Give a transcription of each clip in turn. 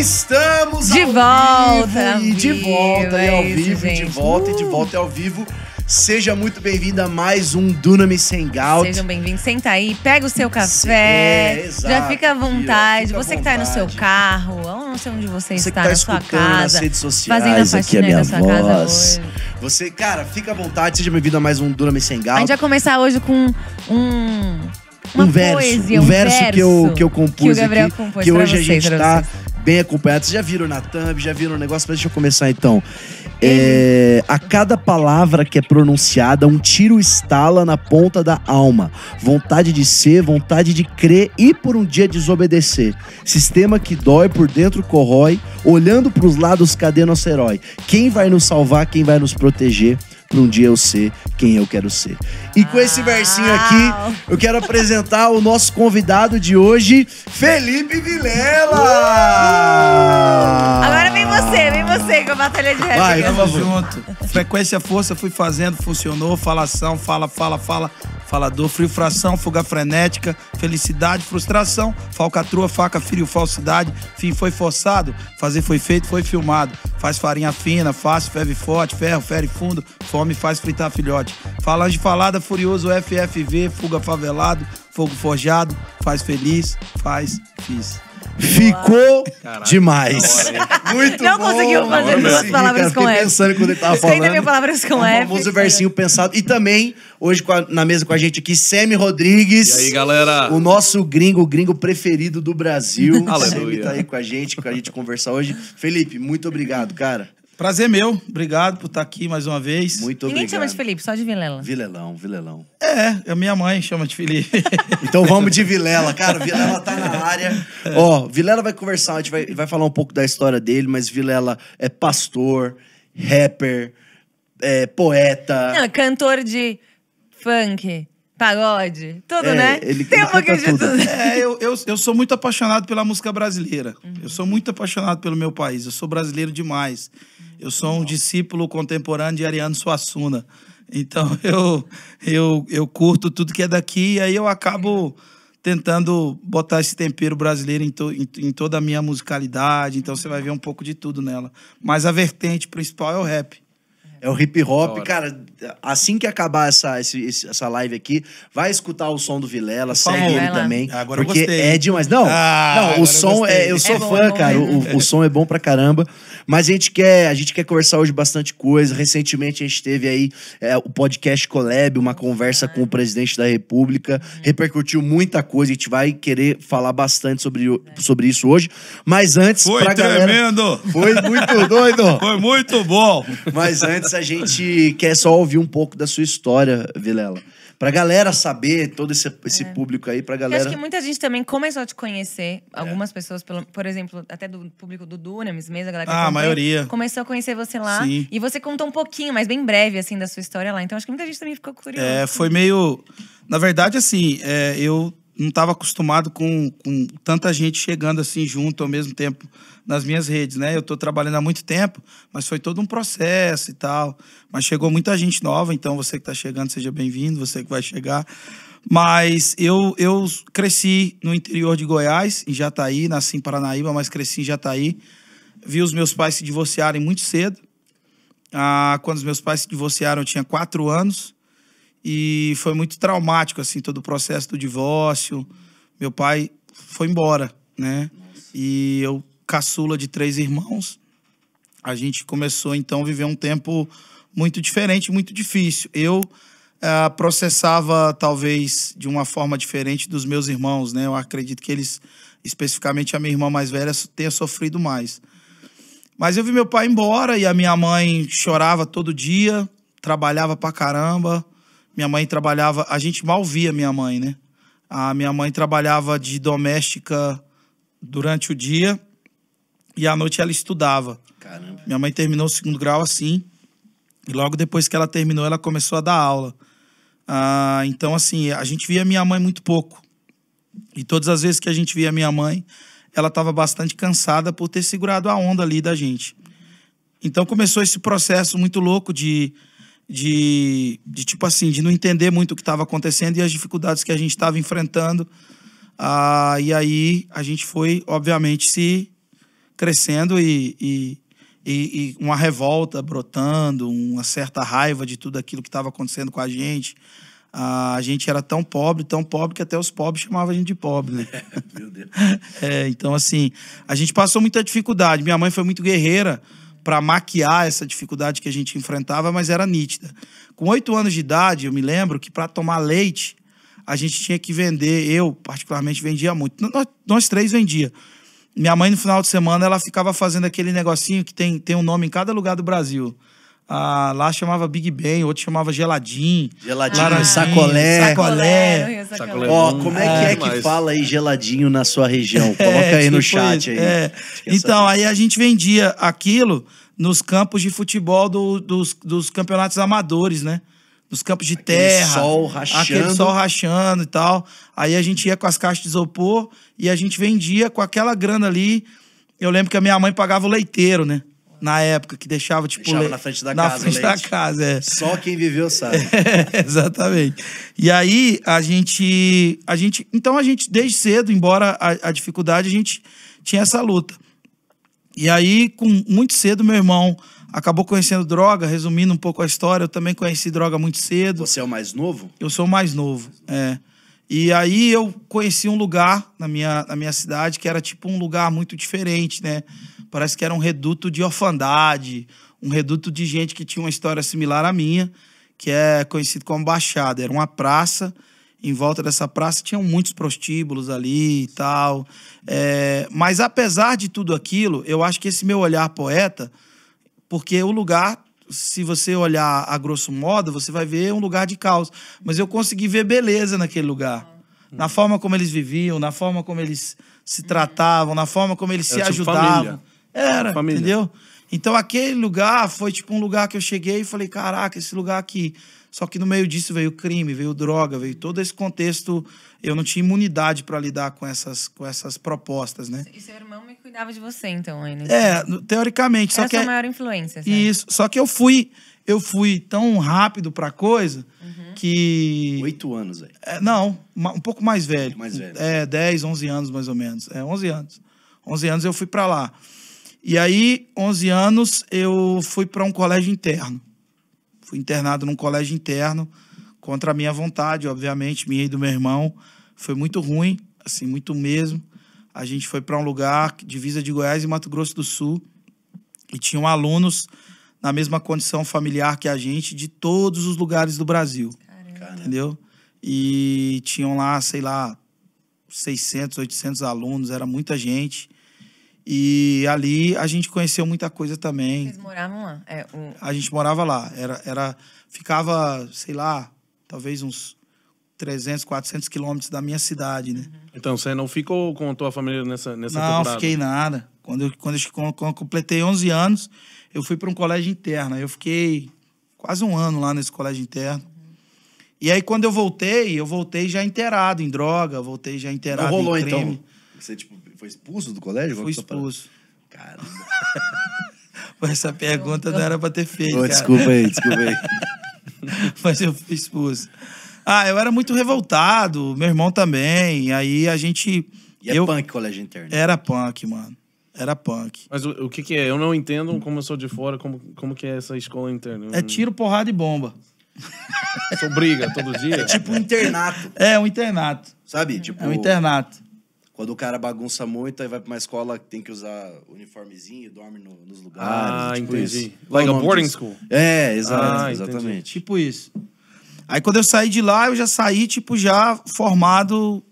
Estamos de volta, de volta e ao vivo, gente. de volta e de volta e ao vivo. Seja muito bem-vinda a mais um Dunamis Hangout. Sejam bem-vindos. Senta aí, pega o seu café, exato, já fica à vontade. fica à você que tá aí no seu vontade. carro, eu não sei onde você Você está, que tá na sua escutando casa, nas redes sociais, fazendo a aqui a faxina aí minha da sua casa voz. hoje. Você, cara, fica à vontade, seja bem-vindo a mais um Dunamis Hangout. A gente vai começar hoje com uma um verso, poesia, um verso que eu compus que o Gabriel aqui, compôs que pra hoje a vocês, gente pra tá vocês. bem acompanhado. Vocês já viram na thumb, já viram o negócio, mas deixa eu começar então. A cada palavra que é pronunciada, um tiro estala na ponta da alma. Vontade de ser, vontade de crer e por um dia desobedecer. Sistema que dói, por dentro corrói. Olhando pros lados, cadê nosso herói? Quem vai nos salvar, quem vai nos proteger? Pra um dia eu ser quem eu quero ser. E com esse versinho aqui, eu quero apresentar o nosso convidado de hoje, Felipe Vilela! Agora vem você com a batalha de rap. Vai, Gabriel. por favor. Junto. Frequência, força, fui fazendo, funcionou. Falação, falador, frio, fração, fuga frenética, felicidade, frustração, falcatrua, faca, frio, falsidade, fim foi forçado, fazer foi feito, foi filmado, faz farinha fina, fácil, ferve forte, ferro, fere fundo, fome faz fritar filhote, falange falada, furioso, FFV, fuga favelado, fogo forjado, faz feliz, faz, fiz. Ficou demais. Muito Não bom. conseguiu fazer Não duas consegui, palavras cara. com Fiquei F. pensando quando ele tava 30 falando. mil palavras com O F. famoso versinho pensado. E também, hoje na mesa com a gente aqui, Semi Rodrigues. E aí, galera? O nosso gringo preferido do Brasil. Aleluia. Semi tá aí com a gente conversar hoje. Felipe, muito obrigado, cara. Prazer meu, obrigado por estar aqui mais uma vez. Muito Ninguém obrigado. chama de Felipe, só de Vilela. Vilelão. A minha mãe chama de Felipe. Então vamos de Vilela, cara. Vilela tá na área. Ó, Vilela vai conversar, a gente vai falar um pouco da história dele, mas Vilela é pastor, rapper, poeta. Não, cantor de funk, pagode, tudo, né? ele Tem um canta pouquinho de tudo. tudo. Eu sou muito apaixonado pela música brasileira. Eu sou muito apaixonado pelo meu país. Eu sou brasileiro demais. Eu sou um discípulo contemporâneo de Ariano Suassuna. Então, eu curto tudo que é daqui e aí eu acabo tentando botar esse tempero brasileiro em toda a minha musicalidade. Então, você vai ver um pouco de tudo nela. Mas a vertente principal é o rap. É o hip hop. Hora. Cara, assim que acabar essa live aqui, vai escutar o som do Vilela, segue favor. ele Vai lá. também. Agora eu porque gostei. é demais. Não, agora o eu som gostei. eu sou É bom, fã, é bom cara. mesmo. O som é bom pra caramba. Mas a gente quer conversar hoje bastante coisa. Recentemente a gente teve aí o podcast Collab, uma conversa com o presidente da República. Repercutiu muita coisa. A gente vai querer falar bastante sobre isso hoje. Mas antes, Foi pra galera... tremendo! Foi muito doido! Foi muito bom! Mas antes a gente quer só ouvir um pouco da sua história, Vilela. Pra galera saber, todo esse público aí, pra Eu galera... acho que muita gente também começou a te conhecer. Algumas pessoas, por exemplo, até do público do Dunamis mesmo, a galera que A acompanha, maioria. começou a conhecer você lá. Sim. E você contou um pouquinho, mas bem breve, assim, da sua história lá. Então acho que muita gente também ficou curiosa. Foi meio... Na verdade, assim, eu não estava acostumado com tanta gente chegando assim junto ao mesmo tempo nas minhas redes, né? Eu tô trabalhando há muito tempo, mas foi todo um processo e tal. Mas chegou muita gente nova, então você que tá chegando, seja bem-vindo, você que vai chegar. Mas eu cresci no interior de Goiás, em Jataí, nasci em Paranaíba, mas cresci em Jataí. Vi os meus pais se divorciarem muito cedo. Quando os meus pais se divorciaram, eu tinha 4 anos. E foi muito traumático, assim, todo o processo do divórcio. Meu pai foi embora, né? E eu, caçula de 3 irmãos, a gente começou, então, a viver um tempo muito diferente, muito difícil. Eu processava, talvez, de uma forma diferente dos meus irmãos, né? Eu acredito que eles, especificamente a minha irmã mais velha, tenha sofrido mais. Mas eu vi meu pai embora e a minha mãe chorava todo dia, trabalhava pra caramba. Minha mãe trabalhava... A gente mal via minha mãe, né? A minha mãe trabalhava de doméstica durante o dia e à noite ela estudava. Caramba. Minha mãe terminou o 2º grau assim e logo depois que ela terminou, ela começou a dar aula. Então, assim, a gente via minha mãe muito pouco. E todas as vezes que a gente via minha mãe, ela estava bastante cansada por ter segurado a onda ali da gente. Então, começou esse processo muito louco de tipo assim, de não entender muito o que estava acontecendo e as dificuldades que a gente estava enfrentando. E aí a gente foi, obviamente, se crescendo e uma revolta brotando, uma certa raiva de tudo aquilo que estava acontecendo com a gente. A gente era tão pobre que até os pobres chamavam a gente de pobre, né? Meu Deus. Então, assim, a gente passou muita dificuldade. Minha mãe foi muito guerreira para maquiar essa dificuldade que a gente enfrentava, mas era nítida. Com 8 anos de idade, eu me lembro que para tomar leite, a gente tinha que vender. Eu, particularmente, vendia muito. Nós 3 vendia. Minha mãe, no final de semana, ela ficava fazendo aquele negocinho que tem um nome em cada lugar do Brasil. Lá chamava Big Ben, outro chamava Geladinho. Geladinho, sacolé. Sacolé. Ó, como é que fala aí geladinho na sua região? Coloca aí no chat. Aí. Então, aí a gente vendia aquilo nos campos de futebol dos campeonatos amadores, né? Nos campos de terra. Aquele sol rachando e tal. Aí a gente ia com as caixas de isopor e a gente vendia com aquela grana ali. Eu lembro que a minha mãe pagava o leiteiro, né? Na época, que deixava, tipo... Deixava na frente da casa. Na frente da casa, Só quem viveu sabe. Exatamente. E aí, Então, a gente, desde cedo, embora a dificuldade, a gente tinha essa luta. E aí, muito cedo, meu irmão acabou conhecendo droga. Resumindo um pouco a história, eu também conheci droga muito cedo. Você é o mais novo? Eu sou o mais novo, E aí, eu conheci um lugar na minha cidade que era, tipo, um lugar muito diferente, né? Parece que era um reduto de orfandade, um reduto de gente que tinha uma história similar à minha, que é conhecido como Baixada. Era uma praça, em volta dessa praça tinham muitos prostíbulos ali e tal. Mas apesar de tudo aquilo, eu acho que esse meu olhar poeta, porque o lugar, se você olhar a grosso modo, você vai ver um lugar de caos. Mas eu consegui ver beleza naquele lugar. Na forma como eles viviam, na forma como eles se tratavam, na forma como eles se ajudavam. Família. Entendeu? Então, aquele lugar foi tipo um lugar que eu cheguei e falei, caraca, esse lugar aqui. Só que no meio disso veio crime, veio droga, veio todo esse contexto. Eu não tinha imunidade para lidar com essas propostas, né? E seu irmão me cuidava de você, então, ainda. Teoricamente. Era só que a sua maior influência, sabe? Isso. Só que eu fui tão rápido pra coisa que... 8 anos aí. Não, um pouco mais velho. Mais velho. 10, 11 anos mais ou menos. 11 anos. 11 anos eu fui pra lá. E aí, 11 anos, eu fui para um colégio interno. Fui internado num colégio interno, contra a minha vontade, obviamente, minha e do meu irmão. Foi muito ruim, assim, muito mesmo. A gente foi para um lugar, divisa de Goiás e Mato Grosso do Sul, e tinham alunos na mesma condição familiar que a gente, de todos os lugares do Brasil. Caramba. Entendeu? E tinham lá, sei lá, 600, 800 alunos, era muita gente. E ali a gente conheceu muita coisa também. Vocês moravam lá? A gente morava lá. Ficava, sei lá, talvez uns 300, 400 quilômetros da minha cidade, né? Então, você não ficou com a tua família nessa Não, temporada? fiquei nada. Quando eu completei 11 anos, eu fui para um colégio interno. Eu fiquei quase um ano lá nesse colégio interno. E aí, quando eu voltei já inteirado em droga, voltei já inteirado não rolou, em crime. Então? Você, tipo, foi expulso do colégio? Fui expulso. Caramba. Essa pergunta não era pra ter feito, cara. Desculpa aí. Mas eu fui expulso. Eu era muito revoltado, meu irmão também. E aí a gente... punk colégio interno? Era punk, mano. Era punk. Mas o que é? Eu não entendo, como eu sou de fora, como que é essa escola interna. É tiro, porrada e bomba. Só briga todo dia? É tipo um internato. É um internato. Sabe? Tipo, é um internato. Quando o cara bagunça muito, aí vai pra uma escola que tem que usar uniformezinho, dorme nos lugares. Tipo entendi. Isso. Like a boarding school? Exatamente. Tipo isso. Aí quando eu saí de lá, eu já saí, tipo, já formado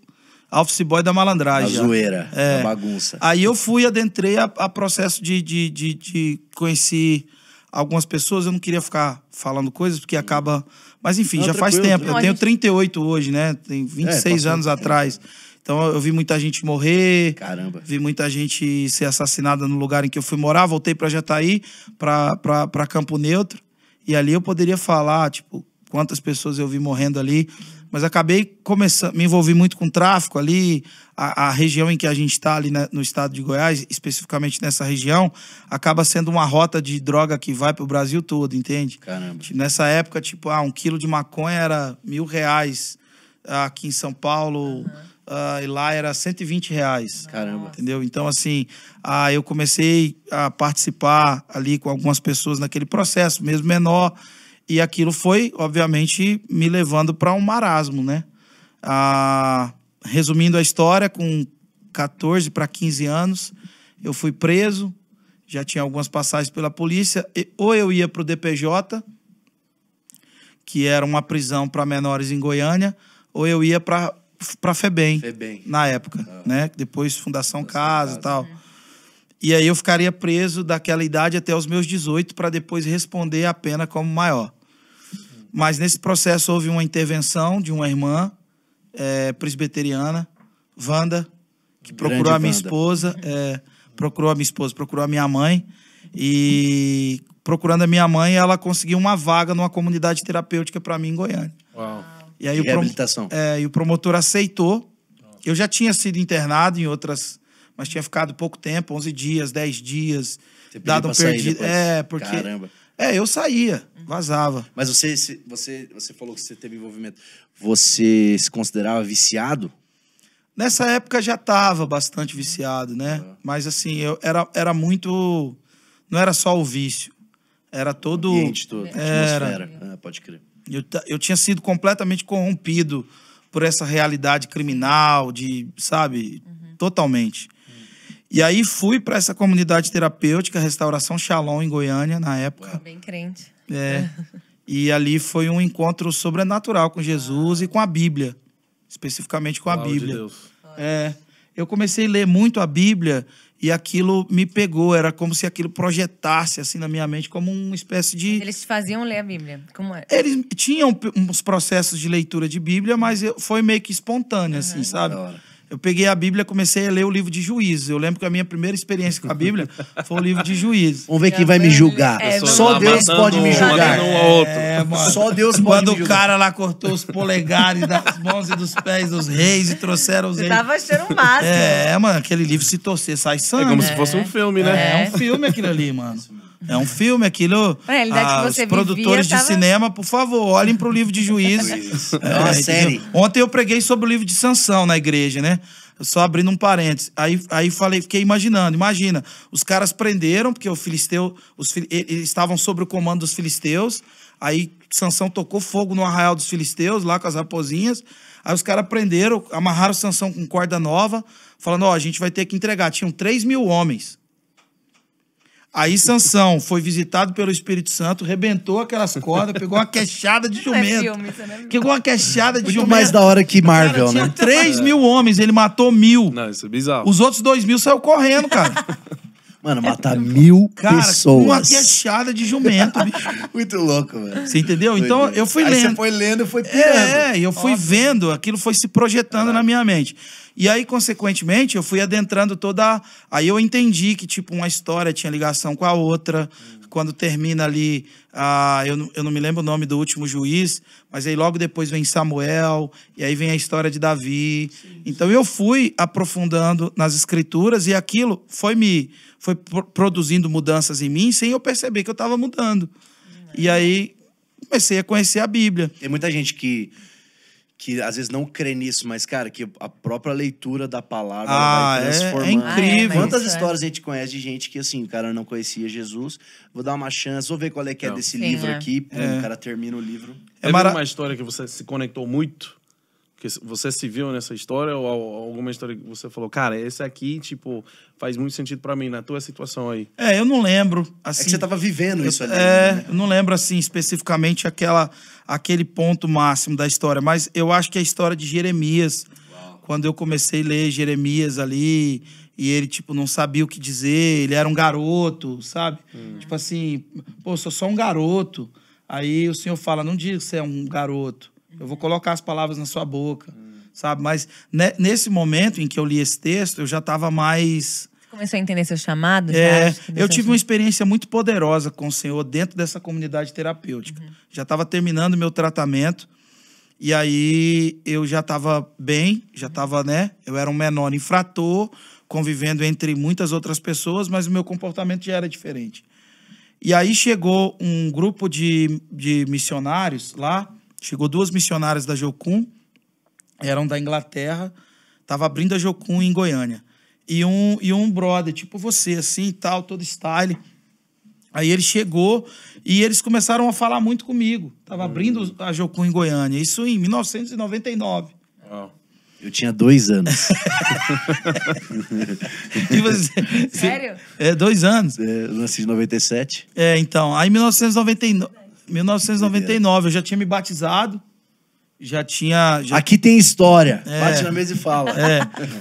office boy da malandragem. A zoeira, a bagunça. Aí eu adentrei a processo de conhecer algumas pessoas. Eu não queria ficar falando coisas, porque acaba... Mas enfim, já faz tempo. Eu tenho 38 hoje, né? Tem 26 anos atrás. Então, eu vi muita gente morrer. Caramba. Vi muita gente ser assassinada no lugar em que eu fui morar. Voltei para Jataí, para Campo Neutro. E ali eu poderia falar, tipo, quantas pessoas eu vi morrendo ali. Mas acabei me envolvi muito com tráfico ali. A região em que a gente está ali no estado de Goiás, especificamente nessa região, acaba sendo uma rota de droga que vai para o Brasil todo, entende? Caramba. Nessa época, tipo, 1 quilo de maconha era R$1.000. aqui em São Paulo, e lá era R$120. Caramba. Entendeu? Então, assim, eu comecei a participar ali com algumas pessoas naquele processo, mesmo menor, e aquilo foi, obviamente, me levando para um marasmo, né? Resumindo a história, com 14 para 15 anos, eu fui preso, já tinha algumas passagens pela polícia, ou eu ia para o DPJ, que era uma prisão para menores em Goiânia, ou eu ia para FEBEM, na época, né? Depois Fundação Casa e tal. E aí eu ficaria preso daquela idade até os meus 18 para depois responder a pena como maior. Mas nesse processo houve uma intervenção de uma irmã presbiteriana, Wanda, que procurou a minha esposa, procurou a minha mãe, e procurando a minha mãe, ela conseguiu uma vaga numa comunidade terapêutica para mim em Goiânia. Uau. E aí reabilitação. E o promotor aceitou. Eu já tinha sido internado em outras, mas tinha ficado pouco tempo, 11 dias, 10 dias, Você pediu dado pra um sair perdido. depois? Porque Caramba. eu saía, vazava. Mas você falou que você teve envolvimento. Você se considerava viciado? Nessa época já estava bastante viciado, né? Mas assim, eu era muito... Não era só o vício. Era todo... O ambiente todo, a atmosfera. Pode crer. Eu tinha sido completamente corrompido por essa realidade criminal, sabe? Totalmente. E aí fui para essa comunidade terapêutica, Restauração Shalom, em Goiânia, na época. Bem crente. E ali foi um encontro sobrenatural com Jesus e com a Bíblia. Especificamente com a Palavra Bíblia. de Deus. Eu comecei a ler muito a Bíblia e aquilo me pegou. Era como se aquilo projetasse assim na minha mente como uma espécie de... Eles te faziam ler a Bíblia. Como é? Eles tinham uns processos de leitura de Bíblia, mas foi meio que espontâneo, assim, sabe? Eu peguei a Bíblia e comecei a ler o livro de Juízes. Eu lembro que a minha primeira experiência com a Bíblia foi o livro de Juízes. Vamos ver quem vai me julgar. Só Deus pode me julgar. Só Deus pode Quando me o julgar. cara lá cortou os polegares das mãos e dos pés dos reis e trouxeram os Você reis. tava achando o máximo. Mano, aquele livro, se torcer, sai sangue. É como se fosse um filme, né? É um filme aquilo ali, mano. É um filme, aquilo... Na realidade, que você os produtores vivia, de cinema, por favor, olhem pro livro de Juízes. É uma série. Ontem eu preguei sobre o livro de Sansão na igreja, né? Só abrindo um parênteses. Aí fiquei imaginando. Imagina, os caras prenderam, porque eles estavam sob o comando dos filisteus. Aí Sansão tocou fogo no arraial dos filisteus, lá com as raposinhas. Aí os caras prenderam, amarraram Sansão com corda nova, falando, a gente vai ter que entregar. Tinham 3.000 homens. Aí Sansão foi visitado pelo Espírito Santo, rebentou aquelas cordas, pegou uma queixada de jumento. Pegou uma queixada de Muito jumento. mais da hora que Marvel, Tinha né? 3.000 homens, ele matou 1.000. Não, isso é bizarro. Os outros 2.000 saiu correndo, cara. Mano, matar 1.000 Cara, pessoas. uma queixada de jumento, bicho. Muito louco, velho. Você entendeu? Então eu fui Aí lendo. você foi lendo e foi pirando. E eu fui vendo, aquilo foi se projetando na minha mente. E aí, consequentemente, eu fui adentrando toda... Aí eu entendi que, tipo, uma história tinha ligação com a outra. Quando termina ali, eu não me lembro o nome do último juiz, mas aí logo depois vem Samuel, e aí vem a história de Davi. Então eu fui aprofundando nas escrituras e aquilo foi produzindo mudanças em mim sem eu perceber que eu estava mudando. E aí comecei a conhecer a Bíblia. Tem muita gente que às vezes não crê nisso, mas, cara, que a própria leitura da palavra vai transformando. É incrível. Quantas histórias a gente conhece de gente que, assim, o cara não conhecia Jesus, vou dar uma chance, vou ver qual é que é desse livro aqui, o cara termina o livro. Teve uma história que você se conectou muito? Que você se viu nessa história ou alguma história que você falou, cara, esse aqui, tipo, faz muito sentido pra mim, na tua situação aí? Eu não lembro. Assim, é que você tava vivendo isso ali. Né? Eu não lembro, assim, especificamente aquele ponto máximo da história, mas eu acho que é a história de Jeremias. Quando eu comecei a ler Jeremias ali, e ele, tipo, não sabia o que dizer, ele era um garoto, sabe? Tipo assim, pô, sou só um garoto. Aí o Senhor fala, não diga que você é um garoto. Eu vou colocar as palavras na sua boca, sabe? Mas nesse momento em que eu li esse texto, eu já estava mais... Você começou a entender seu chamado? Eu tive uma experiência muito poderosa com o Senhor dentro dessa comunidade terapêutica. Já estava terminando meu tratamento e aí eu já estava bem, já estava, né? Eu era um menor infrator, convivendo entre muitas outras pessoas, mas o meu comportamento já era diferente. E aí chegou um grupo de missionários lá. Chegou 2 missionárias da Jocum eram da Inglaterra, tava abrindo a Jocum em Goiânia. E um brother, tipo você, assim, e tal, todo style. Aí ele chegou e eles começaram a falar muito comigo. Tava abrindo a Jocum em Goiânia, isso em 1999. Uau. Eu tinha 2 anos. E você, Sério? 2 anos. Eu nasci em 97. Então, aí em 1999 eu já tinha me batizado, já tinha... Aqui tem história. Bate na mesa e fala.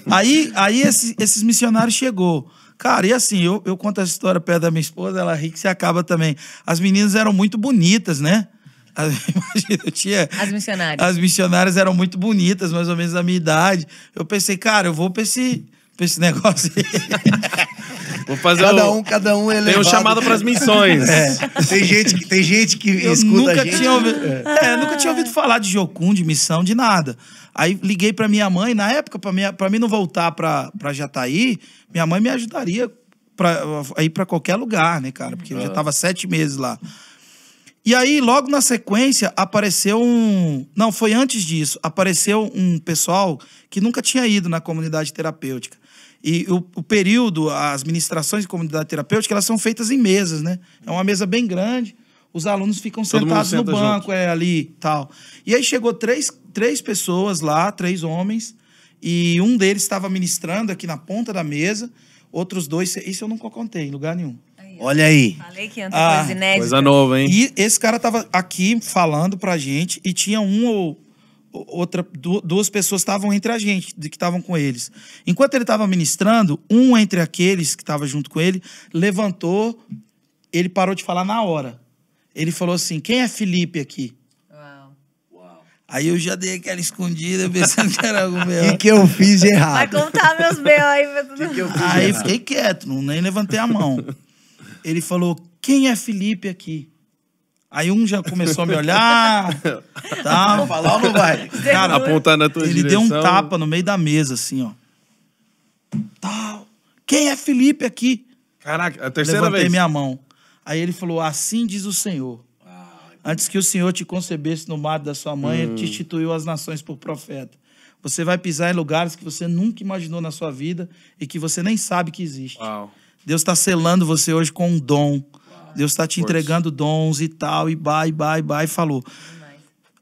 Aí esses missionários chegou. Cara, e assim, eu conto essa história perto da minha esposa, ela ri que se acaba também. As meninas eram muito bonitas, né? Imagina, eu tinha... As missionárias. As missionárias eram muito bonitas, mais ou menos da minha idade. Eu pensei, cara, eu vou pra esse negócio aí. Vou fazer Cada um elevado. Tem um chamado pras missões. Tem gente que Eu escuta nunca a gente. nunca tinha ouvido falar de Jocum, de missão, de nada. Aí liguei pra minha mãe, na época, pra mim não voltar pra Jataí, minha mãe me ajudaria a ir pra qualquer lugar, né, cara? Porque eu já tava 7 meses lá. E aí, logo na sequência, apareceu Não, foi antes disso. Apareceu um pessoal que nunca tinha ido na comunidade terapêutica. E o período, as ministrações de comunidade terapêutica, elas são feitas em mesas, né? É uma mesa bem grande, os alunos ficam sentados no banco, ali e tal. E aí chegou três pessoas lá, 3 homens, e um deles estava ministrando aqui na ponta da mesa, outros 2, isso eu nunca contei em lugar nenhum. Olha aí. Falei que ia ter coisa inédita. Coisa nova, hein? E esse cara tava aqui falando pra gente e tinha duas pessoas estavam entre a gente, que estavam com eles. Enquanto ele estava ministrando, um entre aqueles que estava junto com ele levantou, ele parou de falar na hora. Ele falou assim: quem é Felipe aqui? Uau. Aí eu já dei aquela escondida, pensando que era algum meu. O que eu fiz de Vai errado? contar meus B.O. aí pra tudo. Aí fiquei quieto, nem levantei a mão. Ele falou: quem é Felipe aqui? Aí um já começou a me olhar. Tá. Falar ou não vai? Cara, apontar na tua ele direção. deu um tapa no meio da mesa, assim, ó. Tal. Quem é Felipe aqui? Caraca, a terceira Levantei vez. minha mão. Aí ele falou: assim diz o Senhor. Antes que o Senhor te concebesse no mato da sua mãe, ele te instituiu as nações por profeta. Você vai pisar em lugares que você nunca imaginou na sua vida e que você nem sabe que existe. Uau. Deus está selando você hoje com um dom. Deus está te entregando dons e tal, e vai, falou.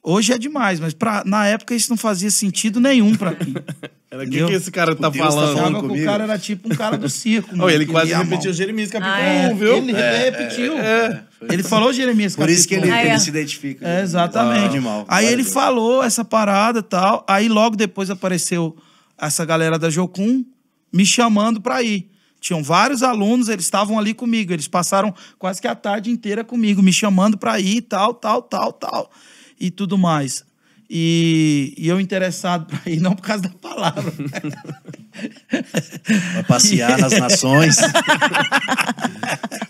Hoje é demais, mas na época isso não fazia sentido nenhum pra mim. O que esse cara tá Deus tá falando? falando Achava que comigo. o cara era tipo um cara do circo. Oh, mano, ele que quase lia a mão. repetiu Jeremias capítulo 1, é. viu? Ele repetiu. Ele falou Jeremias Por isso que capítulo ele, 1. ele se identifica. Exatamente. Animal. Aí Glória ele a Deus. falou essa parada e tal. Aí logo depois apareceu essa galera da Jocum me chamando pra ir. Tinham vários alunos, eles estavam ali comigo. Eles passaram quase que a tarde inteira comigo, me chamando pra ir, tal. E tudo mais. E eu interessado pra ir, não por causa da palavra. Vai passear nas nações.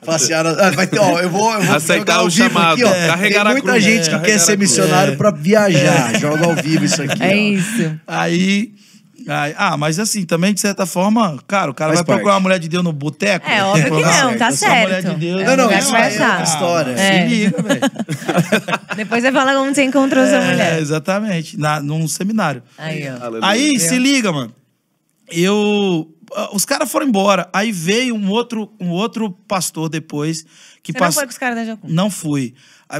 Passear nas... vai ter, ó, eu vou Aceitar jogar ao o vivo chamado. aqui, ó. Carregar Tem a muita cruz. gente que Carregar quer a ser cruz. missionário pra viajar. Joga ao vivo isso aqui. É ó. isso. Mas assim, também de certa forma, cara, o cara Faz vai procurar parte. uma mulher de Deus no boteco? É óbvio que não, tá Eu sou uma mulher certo. de Deus. É um lugar que isso vai aí é outra achar. história. É. Se liga, velho. Depois você fala como você encontrou sua mulher. Exatamente, num seminário. Aí, ó. Aleluia. Aí, se liga, mano. Os caras foram embora. Aí veio um outro pastor depois. Que Você não foi com os caras da Jocum? Não fui.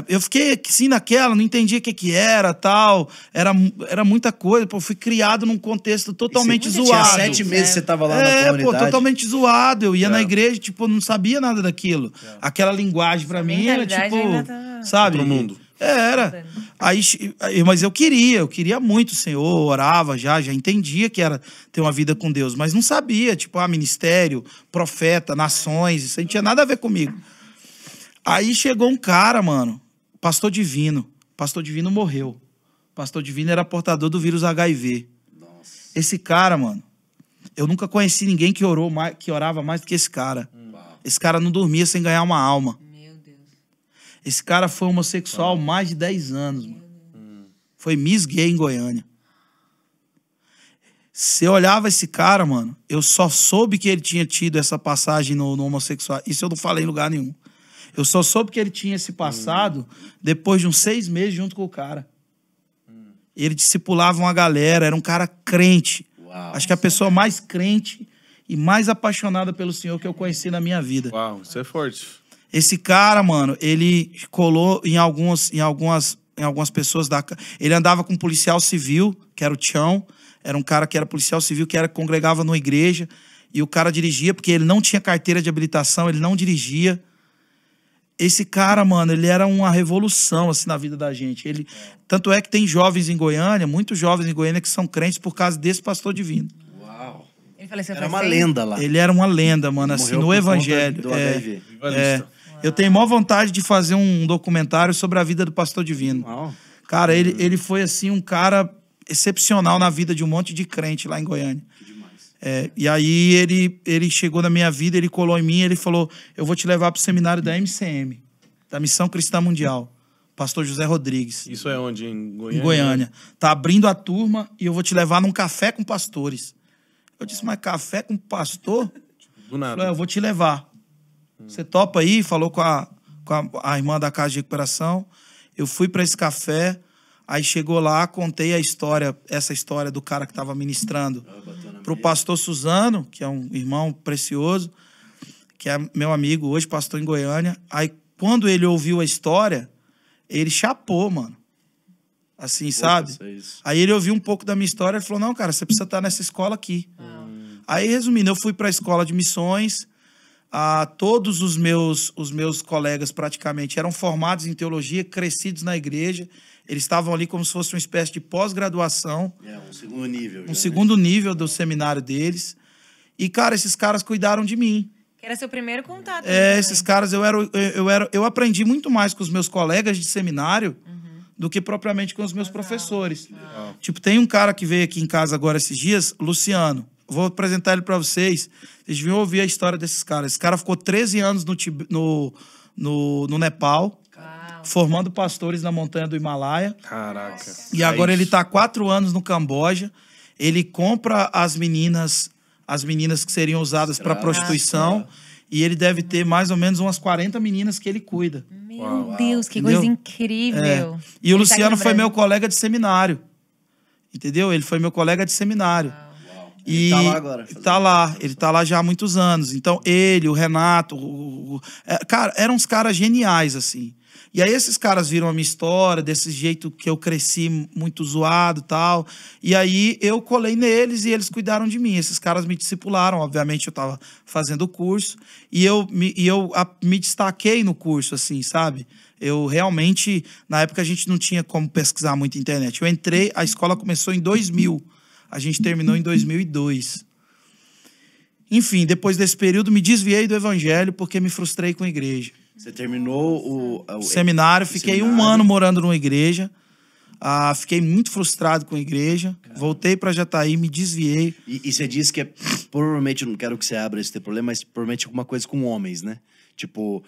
Eu fiquei assim naquela, não entendia o que era, tal. Era muita coisa. Pô, fui criado num contexto totalmente Tinha zoado. 7 meses que você tava lá na comunidade. Totalmente zoado. Eu ia na igreja, tipo, não sabia nada daquilo. Aquela linguagem pra mim era mentalidade tipo, ainda tá- sabe? Outro mundo. Era. Mas eu queria muito o Senhor, orava já entendia que era ter uma vida com Deus, mas não sabia, tipo, ministério, profeta, nações, isso aí não tinha nada a ver comigo. Aí chegou um cara, mano, pastor Divino. Pastor Divino morreu. Pastor Divino era portador do vírus HIV. Nossa. Esse cara, mano, eu nunca conheci ninguém que orava mais do que esse cara. Esse cara não dormia sem ganhar uma alma. Meu Deus. Esse cara foi homossexual há mais de 10 anos, mano. Foi Miss Gay em Goiânia. Se eu olhava esse cara, mano, eu só soube que ele tinha tido essa passagem no homossexual. Isso eu não falei em lugar nenhum. Eu só soube que ele tinha esse passado depois de uns 6 meses junto com o cara. Ele discipulava uma galera, era um cara crente. Uau. Acho que a pessoa mais crente e mais apaixonada pelo Senhor que eu conheci na minha vida. Uau, isso é forte. Esse cara, mano, ele colou em algumas pessoas da... Ele andava com um policial civil, que era o Tião. Era um cara que era policial civil, congregava numa igreja. E o cara dirigia, porque ele não tinha carteira de habilitação, ele não dirigia. Esse cara, mano, ele era uma revolução, assim, na vida da gente. Tanto é que tem jovens em Goiânia, muitos jovens em Goiânia que são crentes por causa desse pastor divino. Uau. Ele faleceu Era uma faz lenda lá. Ele era uma lenda, mano, assim, Morreu no por evangelho. conta do HIV. Eu tenho maior vontade de fazer um documentário sobre a vida do pastor divino. Uau. Cara, ele foi, assim, um cara excepcional na vida de um monte de crente lá em Goiânia. E aí ele chegou na minha vida, ele colou em mim, ele falou, eu vou te levar pro seminário da MCM, da Missão Cristã Mundial, pastor José Rodrigues. Isso é onde? Em Goiânia? Em Goiânia. Tá abrindo a turma e eu vou te levar num café com pastores. Eu disse, mas café com pastor? Do nada. Falei, eu vou te levar. Você topa aí? Falou com a irmã da casa de recuperação. Eu fui para esse café, aí chegou lá, contei essa história do cara que estava ministrando pro pastor Suzano, que é um irmão precioso, que é meu amigo hoje, pastor em Goiânia. Aí, quando ele ouviu a história, ele chapou, mano. Assim, sabe? Aí ele ouviu um pouco da minha história e falou, não, cara, você precisa estar nessa escola aqui. Aí, resumindo, eu fui para a escola de missões. Todos os meus colegas, praticamente, eram formados em teologia, crescidos na igreja. Eles estavam ali como se fosse uma espécie de pós-graduação. Um segundo nível. Um segundo nível do seminário deles. E, cara, esses caras cuidaram de mim. Que era seu primeiro contato. Esses caras, eu aprendi muito mais com os meus colegas de seminário do que propriamente com os meus professores. Tipo, tem um cara que veio aqui em casa agora esses dias, Luciano. Vou apresentar ele para vocês. Vocês deviam ouvir a história desses caras. Esse cara ficou 13 anos no Nepal, formando pastores na montanha do Himalaia. Caraca. E agora ele está há 4 anos no Camboja. Ele compra as meninas que seriam usadas para prostituição. E ele deve ter mais ou menos umas 40 meninas que ele cuida. Meu Deus, que Entendeu? coisa incrível. E o Luciano foi meu colega de seminário. Entendeu? Ele foi meu colega de seminário. Ele tá lá agora. Ele tá lá já há muitos anos. Então, ele, o Renato, cara, eram uns caras geniais, assim. E aí esses caras viram a minha história, desse jeito que eu cresci muito zoado e tal. E aí eu colei neles e eles cuidaram de mim. Esses caras me discipularam, obviamente eu tava fazendo o curso. E eu me destaquei no curso, assim, sabe? Eu realmente, na época a gente não tinha como pesquisar muito na internet. Eu entrei, a escola começou em 2000. A gente terminou em 2002. Enfim, depois desse período, me desviei do evangelho porque me frustrei com a igreja. Você terminou o seminário, fiquei um ano morando numa igreja. Fiquei muito frustrado com a igreja. Caramba. Voltei para Jataí, me desviei. E você disse que provavelmente, não quero que você abra esse teu problema, mas provavelmente alguma coisa com homens, né? Tipo,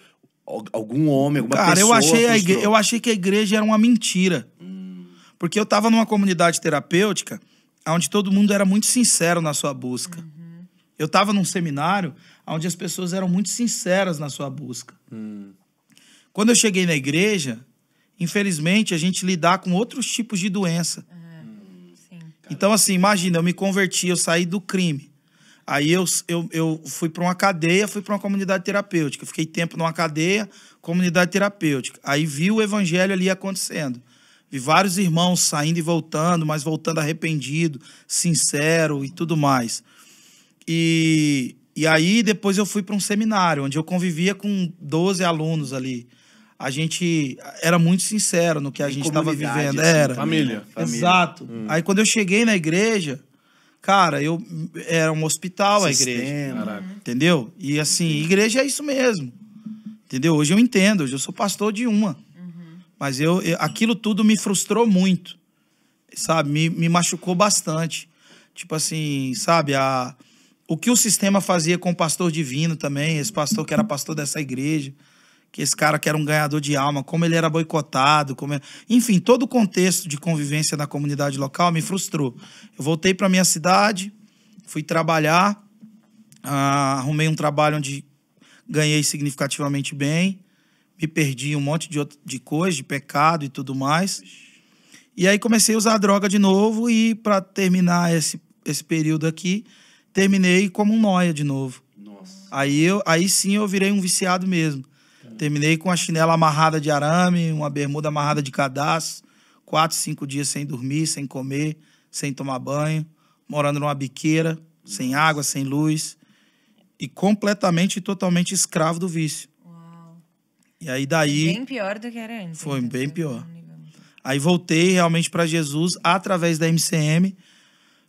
algum homem, alguma pessoa... Cara, eu achei que a igreja era uma mentira. Porque eu estava numa comunidade terapêutica onde todo mundo era muito sincero na sua busca. Eu estava num seminário onde as pessoas eram muito sinceras na sua busca. Quando eu cheguei na igreja, infelizmente, a gente lidar com outros tipos de doença. Então, assim, imagina, eu me converti, eu saí do crime. Aí eu fui para uma cadeia, fui para uma comunidade terapêutica. Fiquei tempo numa cadeia, comunidade terapêutica. Aí vi o evangelho ali acontecendo. Vi vários irmãos saindo e voltando, mas voltando arrependido, sincero e tudo mais. E aí depois eu fui para um seminário, onde eu convivia com 12 alunos ali. A gente era muito sincero no que a gente estava vivendo. Assim, era. Família. Exato. Aí quando eu cheguei na igreja, cara, era um hospital a igreja. Entendeu? E assim, igreja é isso mesmo. Entendeu? Hoje eu entendo, hoje eu sou pastor de uma. Mas aquilo tudo me frustrou muito, sabe? Me machucou bastante. Tipo assim, sabe? O que o sistema fazia com o pastor divino também, esse pastor que era pastor dessa igreja, que esse cara que era um ganhador de alma, como ele era boicotado, enfim, todo o contexto de convivência na comunidade local me frustrou. Eu voltei para minha cidade, fui trabalhar, arrumei um trabalho onde ganhei significativamente bem, me perdi um monte de coisa, de pecado e tudo mais. E aí comecei a usar droga de novo e para terminar esse período aqui, terminei como um nóia de novo. Nossa. Aí sim eu virei um viciado mesmo. Terminei com a chinela amarrada de arame, uma bermuda amarrada de cadastro, 4, 5 dias sem dormir, sem comer, sem tomar banho, morando numa biqueira, sem água, sem luz, e completamente e totalmente escravo do vício. Uau. E aí daí... Bem pior do que era antes. Foi então, bem você pior. tá num nível muito- Aí voltei realmente para Jesus através da MCM,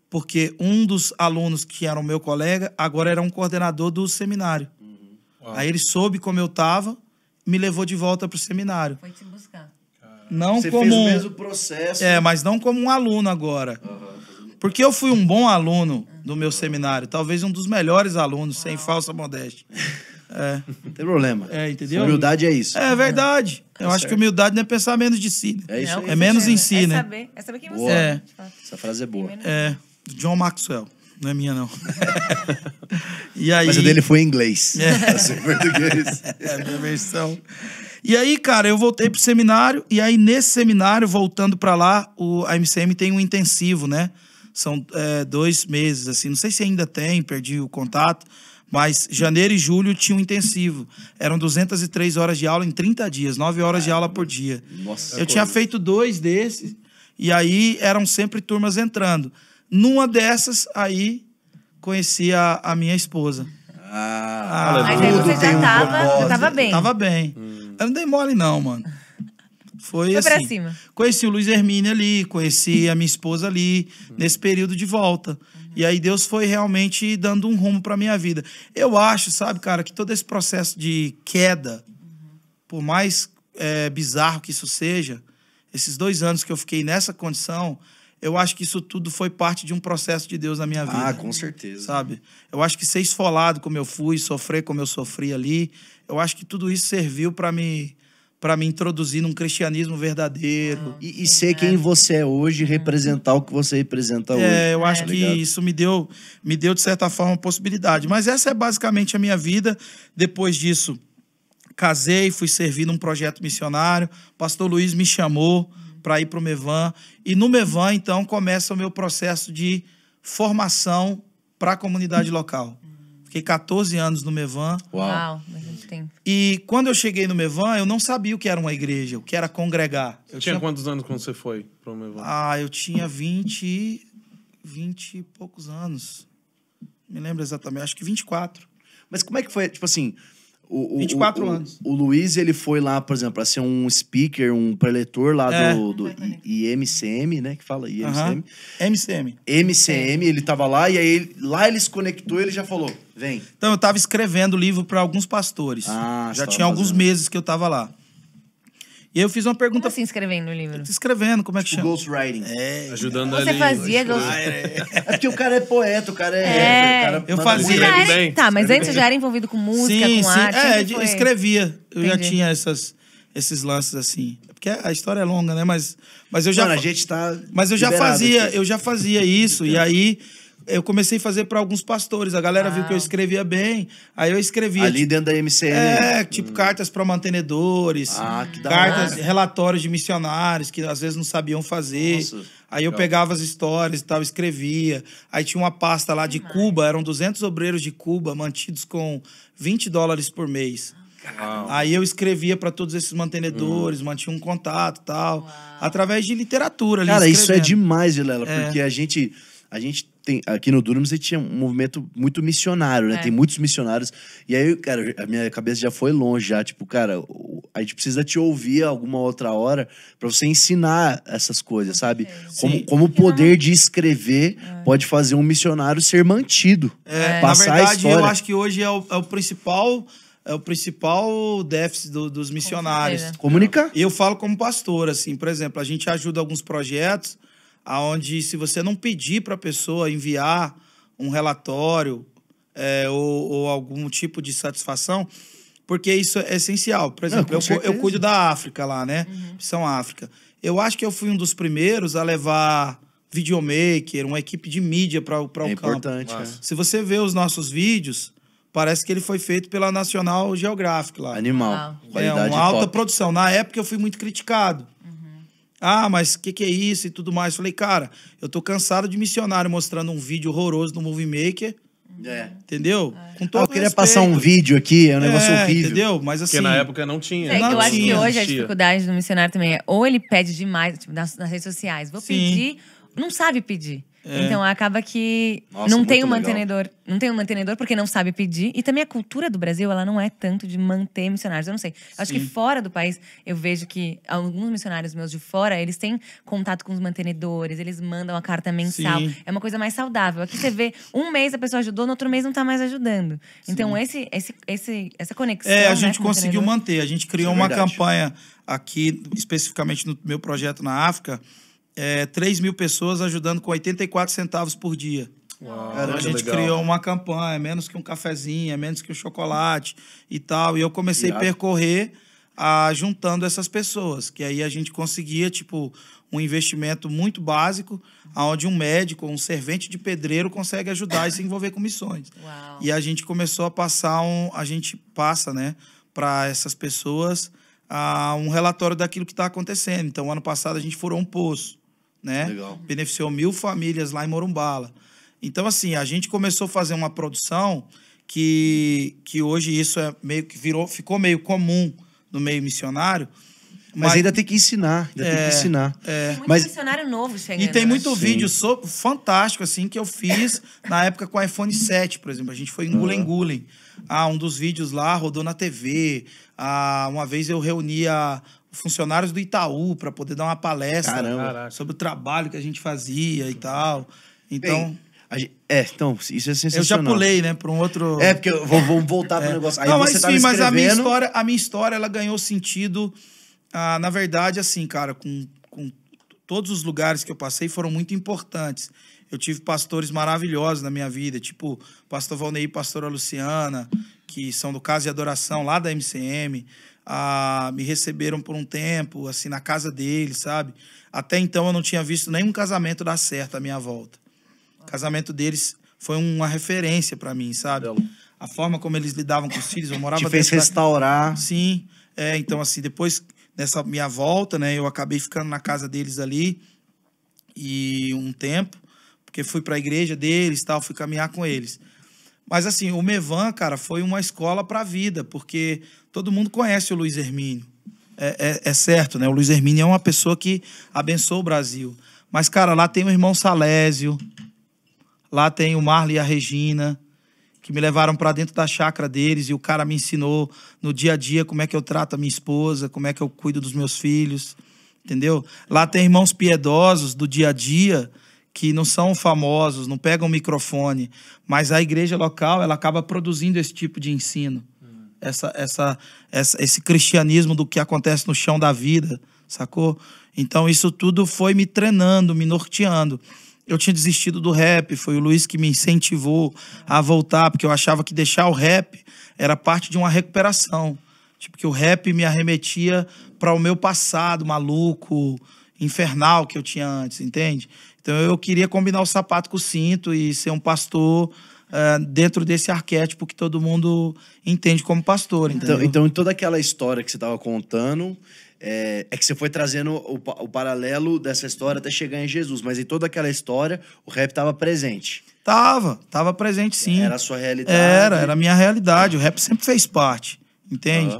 porque um dos alunos que era o meu colega, agora era um coordenador do seminário. Aí ele soube como eu estava, me levou de volta para o seminário. Foi te buscar. Não Você como fez o mesmo processo. mas não como um aluno agora. Porque eu fui um bom aluno do meu seminário, talvez um dos melhores alunos, sem falsa modéstia. Não tem problema. Entendeu? Humildade é isso. É verdade. Eu acho que humildade não é pensar menos de si. Né? É isso aí. É menos em si, né? É saber quem você Boa. é. de fato. Essa frase é boa. Do John Maxwell. Não é minha, não. E aí... Mas a dele foi em inglês. Assim, em português. É a minha versão. E aí, cara, eu voltei pro seminário, e aí nesse seminário, voltando pra lá, a MCM tem um intensivo, né? São 2 meses, assim, não sei se ainda tem, perdi o contato, mas janeiro e julho tinha um intensivo. Eram 203 horas de aula em 30 dias, 9 horas de aula por dia. Nossa. Eu tinha feito 2 desses, e aí eram sempre turmas entrando. Numa dessas, aí, conheci a minha esposa. Mas aí tudo você tem já um propósito. tava bem. Tava bem. Eu não dei mole, não, mano. Foi assim. pra cima. Conheci o Luiz Hermínio ali, conheci a minha esposa ali, nesse período de volta. E aí Deus foi realmente dando um rumo pra minha vida. Eu acho, sabe, cara, que todo esse processo de queda, por mais bizarro que isso seja, esses 2 anos que eu fiquei nessa condição, eu acho que isso tudo foi parte de um processo de Deus na minha vida. Ah, com certeza. Sabe? Eu acho que ser esfolado como eu fui, sofrer como eu sofri ali, eu acho que tudo isso serviu para me introduzir num cristianismo verdadeiro. E ser quem você é hoje, representar o que você representa hoje. Eu acho Tá que ligado? isso me deu, de certa forma, possibilidade. Mas essa é basicamente a minha vida. Depois disso, casei, fui servir num projeto missionário. O pastor Luiz me chamou para ir para o Mevan. E no Mevan, então, começa o meu processo de formação para a comunidade local. Fiquei 14 anos no Mevan. Uau, bastante tempo. E quando eu cheguei no Mevan, eu não sabia o que era uma igreja, o que era congregar. Você tinha quantos anos quando você foi pro Mevan? Eu tinha 20 e poucos anos. Me lembro exatamente, acho que 24. Mas como é que foi, tipo assim... 24 anos. O Luiz, ele foi lá, por exemplo, para ser um speaker, um preletor lá do IMCM, né? Que fala IMCM. MCM. MCM, ele tava lá e aí lá ele se conectou e ele já falou, vem. Então, eu estava escrevendo livro para alguns pastores. Já tinha alguns meses que eu estava lá. E aí eu fiz uma pergunta... Como assim escrevendo no livro? Escrevendo, como é que Tipo, chama? ghostwriting. Ajudando Você ele. fazia ghost... É porque o cara é poeta, o cara é... rapper, o cara Eu manda fazia. muito Escreve bem. bem. Tá, mas antes você já era envolvido com música, com arte? sempre foi- escrevia. Eu já Entendi. tinha esses lances assim. Porque a história é longa, né? Mas eu já... Mano, a gente tá Mas eu já liberado fazia, aqui. isso. E aí eu comecei a fazer para alguns pastores. A galera viu que eu escrevia bem. Aí eu escrevia. Ali dentro da MCM. Tipo cartas para mantenedores. Que da cartas, hora. relatórios de missionários que às vezes não sabiam fazer. Nossa, aí eu pegava as histórias e tal, escrevia. Aí tinha uma pasta lá de Cuba, eram 200 obreiros de Cuba mantidos com $20 por mês. Aí eu escrevia para todos esses mantenedores, mantinha um contato e tal, através de literatura ali. Cara, isso é escrevendo. demais, Vilela, porque a gente tem, aqui no Dunamis, a gente tinha um movimento muito missionário, né? Tem muitos missionários. E aí, cara, a minha cabeça já foi longe, já. Tipo, cara, a gente precisa te ouvir alguma outra hora pra você ensinar essas coisas, sabe? Como o poder de escrever pode fazer um missionário ser mantido. Na Passar a verdade, história. eu acho que hoje é o principal déficit dos missionários. certeza. Comunicar. E eu falo como pastor, assim, por exemplo, a gente ajuda alguns projetos onde, se você não pedir para a pessoa enviar um relatório ou algum tipo de satisfação, porque isso é essencial. Por exemplo, com eu certeza. cuido da África lá, né? Missão África. Eu acho que eu fui um dos primeiros a levar videomaker, uma equipe de mídia para o campo. Importante, Nossa. né? Se você vê os nossos vídeos, parece que ele foi feito pela National Geographic lá. Animal. Uau. Qualidade uma alta top. produção. Na época eu fui muito criticado. Ah, mas o que é isso e tudo mais? Falei, cara, eu tô cansado de missionário mostrando um vídeo horroroso no Movie Maker, entendeu? Com todo Eu queria respeito. passar um vídeo aqui, é um negócio horrível. Entendeu? Mas assim... Porque na época não tinha. É, que eu acho que tinha, hoje a existia. dificuldade do missionário também é ou ele pede demais, tipo, nas redes sociais. Vou Sim. pedir, não sabe pedir. Então acaba que Nossa, não tem um muito legal. mantenedor. Não tem um mantenedor porque não sabe pedir. E também a cultura do Brasil, ela não é tanto de manter missionários. Eu não sei. Eu acho que fora do país, eu vejo que alguns missionários meus de fora, eles têm contato com os mantenedores, eles mandam a carta mensal. Sim. É uma coisa mais saudável. Aqui você vê, um mês a pessoa ajudou, no outro mês não tá mais ajudando. Então essa conexão, a né, gente com o conseguiu mantenedor. manter. A gente criou Isso é uma verdade. campanha aqui, especificamente no meu projeto na África, 3.000 pessoas ajudando com 84 centavos por dia. Caramba, A gente legal. criou uma campanha, menos que um cafezinho, menos que um chocolate e tal. E eu comecei a Irado. percorrer juntando essas pessoas. Que aí a gente conseguia, tipo, um investimento muito básico, onde um médico, um servente de pedreiro consegue ajudar e se envolver com missões. Uau. E a gente começou a passar a gente passa, né, para essas pessoas um relatório daquilo que está acontecendo. Então, ano passado a gente furou um poço, né? Legal. Beneficiou 1.000 famílias lá em Morumbala. Então, assim, a gente começou a fazer uma produção que hoje isso é meio que ficou meio comum no meio missionário. Mas ainda tem que ensinar, Tem muito Mas- missionário novo chegando. E tem né? muito Sim. vídeo fantástico, assim, que eu fiz na época com o iPhone 7, por exemplo. A gente foi em Gulen. Um dos vídeos lá rodou na TV. Uma vez eu reunia funcionários do Itaú para poder dar uma palestra Caramba. sobre o trabalho que a gente fazia e tal. Então, Bem, então, isso é sensacional. eu já pulei, né, para um outro... Porque vamos voltar pro negócio. Aí Não, você mas tava enfim, mas escrevendo... a minha história, ela ganhou sentido, na verdade, assim, cara, com todos os lugares que eu passei foram muito importantes. Eu tive pastores maravilhosos na minha vida, tipo pastor Valnei e pastora Luciana, que são do Casa de Adoração, lá da MCM, me receberam por um tempo, assim, na casa deles, sabe? Até então eu não tinha visto nenhum casamento dar certo à minha volta. O casamento deles foi uma referência para mim, sabe? Belo. A forma como eles lidavam com os filhos, eu morava Te fez dentro da- restaurar. Sim, então assim, depois dessa minha volta, né, eu acabei ficando na casa deles ali e um tempo, porque fui para a igreja deles, tal, fui caminhar com eles. Mas assim, o Mevan, cara, foi uma escola para a vida, porque todo mundo conhece o Luiz Hermínio. É certo, né? O Luiz Hermínio é uma pessoa que abençoou o Brasil. Mas, cara, lá tem o irmão Salésio, lá tem o Marley e a Regina, que me levaram para dentro da chácara deles e o cara me ensinou no dia a dia como é que eu trato a minha esposa, como é que eu cuido dos meus filhos, entendeu? Lá tem irmãos piedosos do dia a dia que não são famosos, não pegam microfone, mas a igreja local, ela acaba produzindo esse tipo de ensino. Esse cristianismo do que acontece no chão da vida, sacou? Então isso tudo foi me treinando, me norteando. Eu tinha desistido do rap, foi o Luiz que me incentivou a voltar, porque eu achava que deixar o rap era parte de uma recuperação. Tipo, que o rap me arremetia para o meu passado maluco, infernal que eu tinha antes, entende? Então eu queria combinar o sapato com o cinto e ser um pastor dentro desse arquétipo que todo mundo entende como pastor, entendeu? Então, em toda aquela história que você estava contando, é que você foi trazendo o paralelo dessa história até chegar em Jesus. Mas em toda aquela história, o rap estava presente. Tava presente sim. Era a sua realidade. Era a minha realidade. O rap sempre fez parte, entende?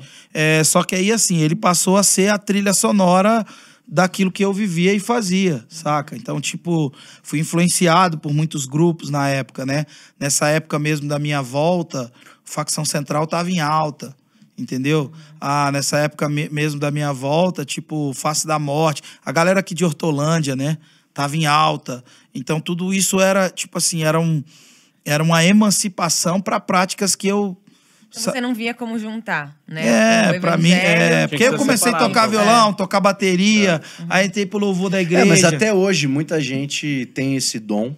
Só que aí, assim, ele passou a ser a trilha sonora daquilo que eu vivia e fazia, saca? Então, tipo, fui influenciado por muitos grupos na época, né? Nessa época mesmo da minha volta, Facção Central tava em alta, entendeu? Nessa época mesmo da minha volta, tipo, Face da Morte, a galera aqui de Hortolândia, né? Tava em alta. Então, tudo isso era, tipo assim, era uma emancipação para práticas que eu... Então você não via como juntar, né? O Pra mim, evangelho. porque eu comecei a separado, tocar então. violão, tocar bateria, aí entrei pro louvor da igreja. Mas até hoje, muita gente tem esse dom.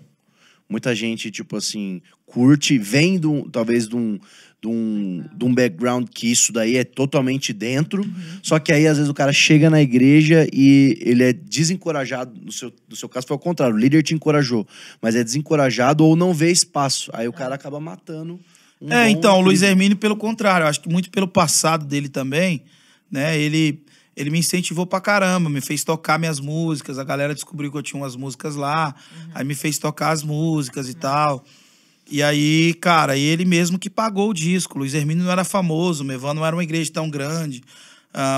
Muita gente, tipo assim, curte, vem talvez de um background que isso daí é totalmente dentro. Só que aí, às vezes, o cara chega na igreja e ele é desencorajado. No seu caso, foi ao contrário. O líder te encorajou. Mas é desencorajado ou não vê espaço. Aí o cara acaba matando. Um dom Então, o Luiz incrível. Hermínio, pelo contrário, eu acho que muito pelo passado dele também, né? Ele ele me incentivou pra caramba, me fez tocar minhas músicas, a galera descobriu que eu tinha umas músicas lá, aí me fez tocar as músicas e tal. E aí, cara, ele mesmo que pagou o disco. Luiz Hermínio não era famoso, o Mevan não era uma igreja tão grande.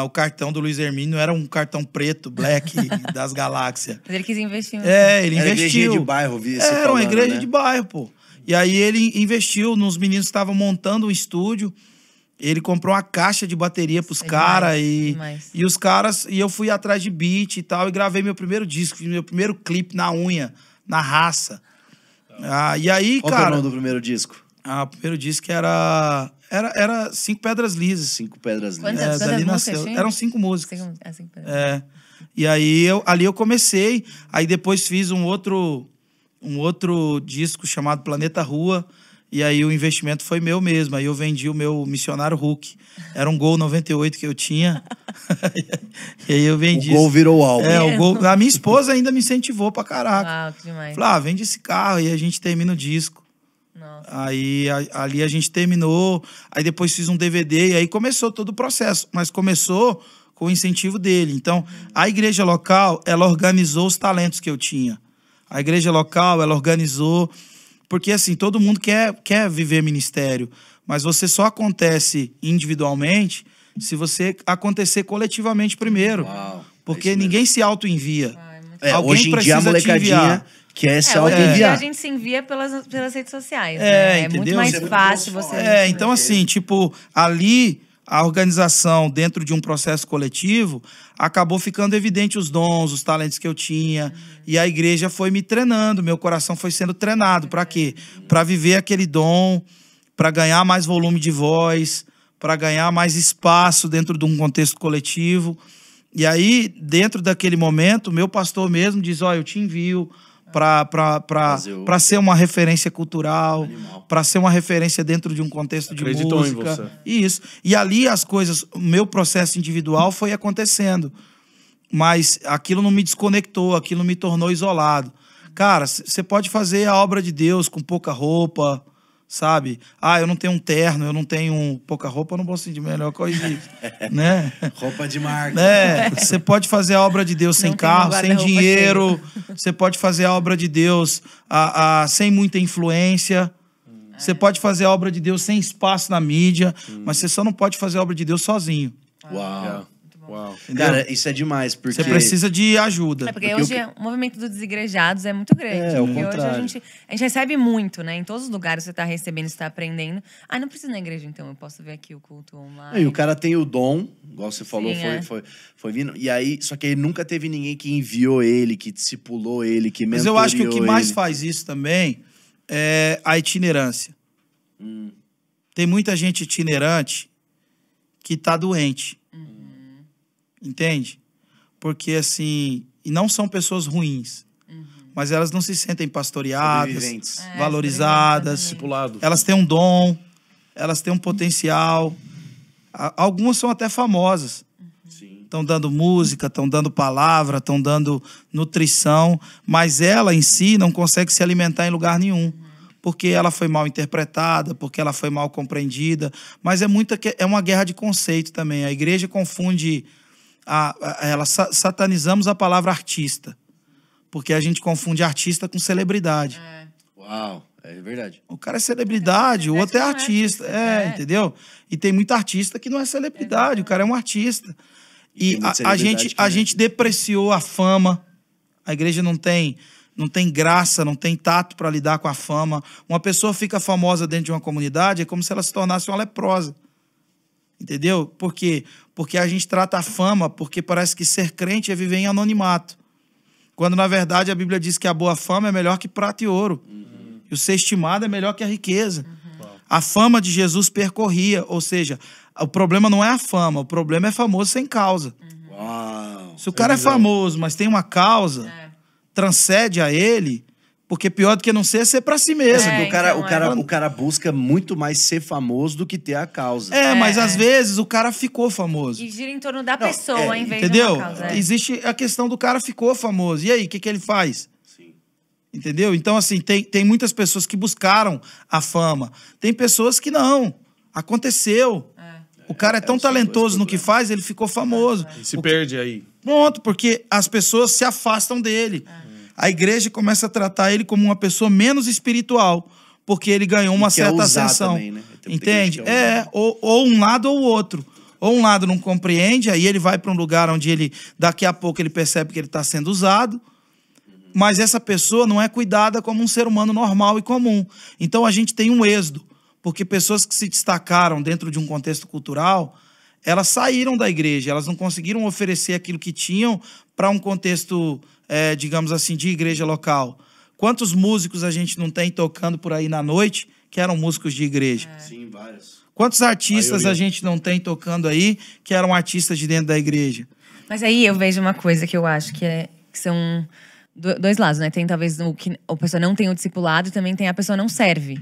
O cartão do Luiz Hermínio era um cartão preto, black, das galáxias. Mas ele quis investir. Ele Era investiu. igreja de bairro, vi você Era falando, uma igreja né? de bairro, pô. E aí ele investiu nos meninos que estavam montando um estúdio. Ele comprou uma caixa de bateria pros caras e os caras... E eu fui atrás de beat e tal, e gravei meu primeiro disco, fiz meu primeiro clipe na unha, na raça. E aí, Qual cara... que é o nome do primeiro disco? O primeiro disco era 5 Pedras Lisas. 5 Pedras Quantas- Lisas. quantas Dali músicas nasceu. tinha? Eram 5 músicas. Assim, E aí, ali eu comecei. Aí depois fiz um outro disco chamado Planeta Rua. E aí o investimento foi meu mesmo. Aí eu vendi o meu Missionário Hulk. Era um Gol 98 que eu tinha. E aí eu vendi. O Gol virou o álbum. O Gol. A minha esposa ainda me incentivou pra caraca. Uau, que demais. Falei, vende esse carro. E a gente termina o disco. Nossa. Aí ali a gente terminou. Aí depois fiz um DVD. E aí começou todo o processo. Mas começou com o incentivo dele. Então, a igreja local, ela organizou os talentos que eu tinha. A igreja local, ela organizou... Porque, assim, todo mundo quer viver ministério, mas você só acontece individualmente se você acontecer coletivamente primeiro. Uau, porque é isso ninguém se auto-envia. Alguém hoje em dia a precisa te molecadinha enviar. quer se Hoje em dia auto-enviar. a gente se envia pelas redes sociais, né? É muito entendeu? mais Você é fácil você... então assim, tipo, ali a organização dentro de um processo coletivo acabou ficando evidente os dons, os talentos que eu tinha, e a igreja foi me treinando, meu coração foi sendo treinado. Para quê? Para viver aquele dom, para ganhar mais volume de voz, para ganhar mais espaço dentro de um contexto coletivo. E aí, dentro daquele momento, meu pastor mesmo diz, eu te envio para ser uma referência cultural, para ser uma referência dentro de um contexto Acreditou de em música. você. Isso. E ali as coisas, o meu processo individual foi acontecendo. Mas aquilo não me desconectou, aquilo me tornou isolado. Cara, você pode fazer a obra de Deus com pouca roupa, sabe? Eu não tenho um terno, eu não tenho pouca roupa, eu não vou sentir melhor coisa, né? Roupa de marca. Você pode fazer a obra de Deus sem Não tem um carro, sem guarda-roupa dinheiro. Você pode fazer a obra de Deus sem muita influência. Você pode fazer a obra de Deus sem espaço na mídia, mas você só não pode fazer a obra de Deus sozinho. Uau. Uau. Cara, isso é demais, porque... Você precisa de ajuda. Porque hoje o movimento dos desigrejados é muito grande. É, ao porque hoje a contrário. gente recebe muito, né? Em todos os lugares você tá recebendo, você tá aprendendo. Não preciso ir na igreja, então. Eu posso ver aqui o culto online. E o cara tem o dom, igual você falou, Sim, foi vindo. E aí, só que aí nunca teve ninguém que enviou ele, que discipulou ele, que mentoreou Mas eu acho que o que mais ele. faz isso também é a itinerância. Tem muita gente itinerante que tá doente. Entende? Porque, assim... E não são pessoas ruins. Mas elas não se sentem pastoreadas, Sobreviventes. valorizadas. Discipulado. Elas têm um dom, elas têm um potencial. Algumas são até famosas. Estão dando música, estão dando palavra, estão dando nutrição. Mas ela em si não consegue se alimentar em lugar nenhum. Porque ela foi mal interpretada, porque ela foi mal compreendida. Mas é uma guerra de conceito também. A igreja confunde... satanizamos a palavra artista. Porque a gente confunde artista com celebridade. Uau, é verdade. O cara é celebridade, o outro é não é artista. artista, Entendeu? E tem muito artista que não é celebridade, o cara é um artista. E tem muita a celebridade que gente depreciou a fama. A igreja não tem graça, não tem tato para lidar com a fama. Uma pessoa fica famosa dentro de uma comunidade, é como se ela se tornasse uma leprosa. Entendeu? Por quê? Porque a gente trata a fama, porque parece que ser crente é viver em anonimato. Quando, na verdade, a Bíblia diz que a boa fama é melhor que prata e ouro. E o ser estimado é melhor que a riqueza. A fama de Jesus percorria, ou seja, o problema não é a fama, o problema é famoso sem causa. Uau. Se o cara é famoso, mas tem uma causa, transcende a ele, porque pior do que não ser é ser pra si mesmo. Porque então, o cara busca muito mais ser famoso do que ter a causa. Mas às vezes o cara ficou famoso. E gira em torno da pessoa, em vez de Entendeu? uma causa. Existe a questão do cara ficou famoso. E aí, o que ele faz? Sim. Entendeu? Então, assim, tem muitas pessoas que buscaram a fama. Tem pessoas que não. Aconteceu. O cara é tão talentoso no que faz, ele ficou famoso. E se perde aí. Pronto, porque as pessoas se afastam dele. A igreja começa a tratar ele como uma pessoa menos espiritual, porque ele ganhou uma certa ascensão. Também, né? Entende? Ou um lado ou o outro. Ou um lado não compreende, aí ele vai para um lugar onde ele, daqui a pouco, ele percebe que ele está sendo usado, mas essa pessoa não é cuidada como um ser humano normal e comum. Então a gente tem um êxodo, porque pessoas que se destacaram dentro de um contexto cultural, elas saíram da igreja, elas não conseguiram oferecer aquilo que tinham para um contexto, digamos assim, de igreja local. Quantos músicos a gente não tem tocando por aí na noite que eram músicos de igreja? Sim, vários. Quantos artistas a gente não tem tocando aí que eram artistas de dentro da igreja? Mas aí eu vejo uma coisa que eu acho que são dois lados, né? Tem talvez que a pessoa não tem o discipulado e também tem a pessoa não serve.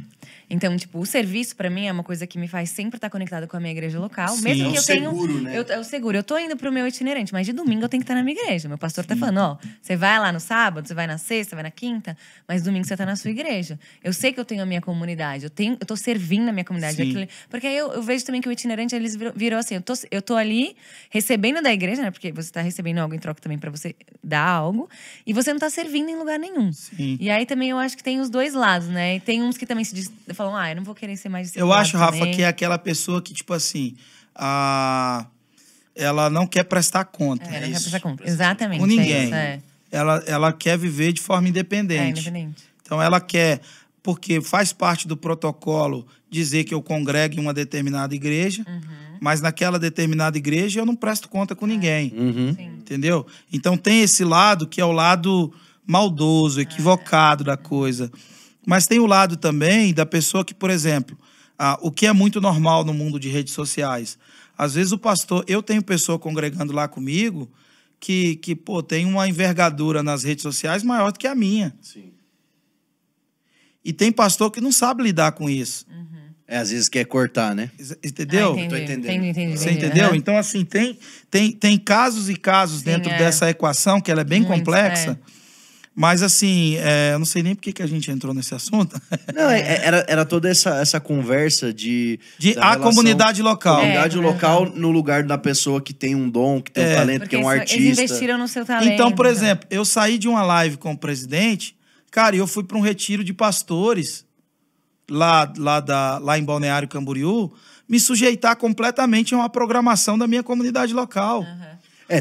Então, tipo, o serviço pra mim é uma coisa que me faz sempre estar conectada com a minha igreja local. Sim. Mesmo que eu tenho... seguro, né? Eu seguro. Eu tô indo pro meu itinerante, mas de domingo eu tenho que estar na minha igreja. Meu pastor tá falando, ó, você vai lá no sábado, você vai na sexta, você vai na quinta, mas domingo você tá na sua igreja. Eu sei que eu tenho a minha comunidade, eu tô servindo a minha comunidade. Sim. Porque aí eu vejo também que o itinerante, eles virou assim, eu tô ali recebendo da igreja, né? Porque você tá recebendo algo em troca também pra você dar algo, e você não tá servindo em lugar nenhum. Sim. E aí também eu acho que tem os dois lados, né? E tem uns que também falam, eu não vou querer ser mais Eu acho, Rafa, também. que é aquela pessoa que, tipo assim, ela não quer prestar conta. Não quer prestar conta. Exatamente. Com ninguém. É isso, Ela quer viver de forma independente. independente. Então ela quer, porque faz parte do protocolo dizer que eu congrego em uma determinada igreja, mas naquela determinada igreja eu não presto conta com ninguém. Entendeu? Então tem esse lado que é o lado maldoso, equivocado da coisa. Mas tem o lado também da pessoa que, por exemplo, o que é muito normal no mundo de redes sociais. Às vezes o pastor, eu tenho pessoa congregando lá comigo que tem uma envergadura nas redes sociais maior do que a minha. Sim. E tem pastor que não sabe lidar com isso. Às vezes quer cortar, né? Entendeu? Entendi. Tô entendendo. Entendi. Você entendeu? Aham. Então, assim, tem casos e casos Sim, dentro dessa equação, que ela é bem Muitos, complexa. Mas, assim, eu não sei nem por que a gente entrou nesse assunto. Não, era toda essa conversa de da A relação- comunidade local. Comunidade local no lugar da pessoa que tem um dom, que tem um talento, Porque que é um eles artista. investiram no seu talento. Então, por exemplo, eu saí de uma live com o presidente, cara, e eu fui para um retiro de pastores lá em Balneário Camboriú, me sujeitar completamente a uma programação da minha comunidade local.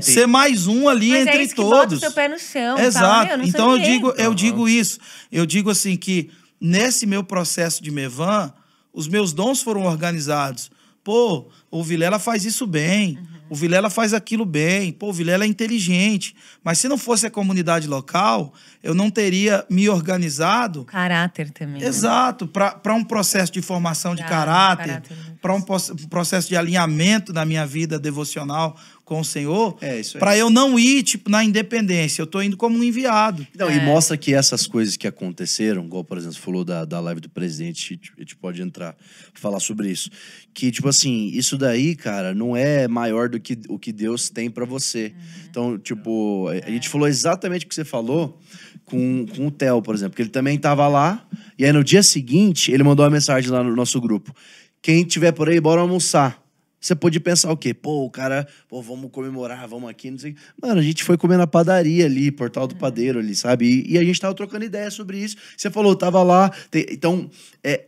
Ser mais um ali Mas entre é isso que todos. bota o seu pé no chão. Exato. Fala, eu não sou Então ninguém. eu digo isso. Eu digo assim que nesse meu processo de Mevan, os meus dons foram organizados. Pô, o Vilela faz isso bem. O Vilela faz aquilo bem. Pô, o Vilela é inteligente. Mas se não fosse a comunidade local, eu não teria me organizado. Caráter também. né? Exato, para um processo de formação de Caráter. para um processo de alinhamento na minha vida devocional com o Senhor, Isso aí. para eu não ir tipo na independência, eu tô indo como um enviado. Não, e mostra que essas coisas que aconteceram, igual, por exemplo, você falou da live do presidente, a gente pode entrar falar sobre isso. Que, tipo assim, isso daí, cara, não é maior do que o que Deus tem pra você. Então, tipo, a gente falou exatamente o que você falou com o Theo, por exemplo, que ele também tava lá, e aí no dia seguinte, ele mandou uma mensagem lá no nosso grupo. Quem tiver por aí, bora almoçar. Você pode pensar o quê? Pô, o cara, vamos comemorar, vamos aqui, não sei. Mano, a gente foi comer na padaria ali, Portal do Padeiro ali, sabe? E a gente tava trocando ideia sobre isso. Você falou, tava lá. Então,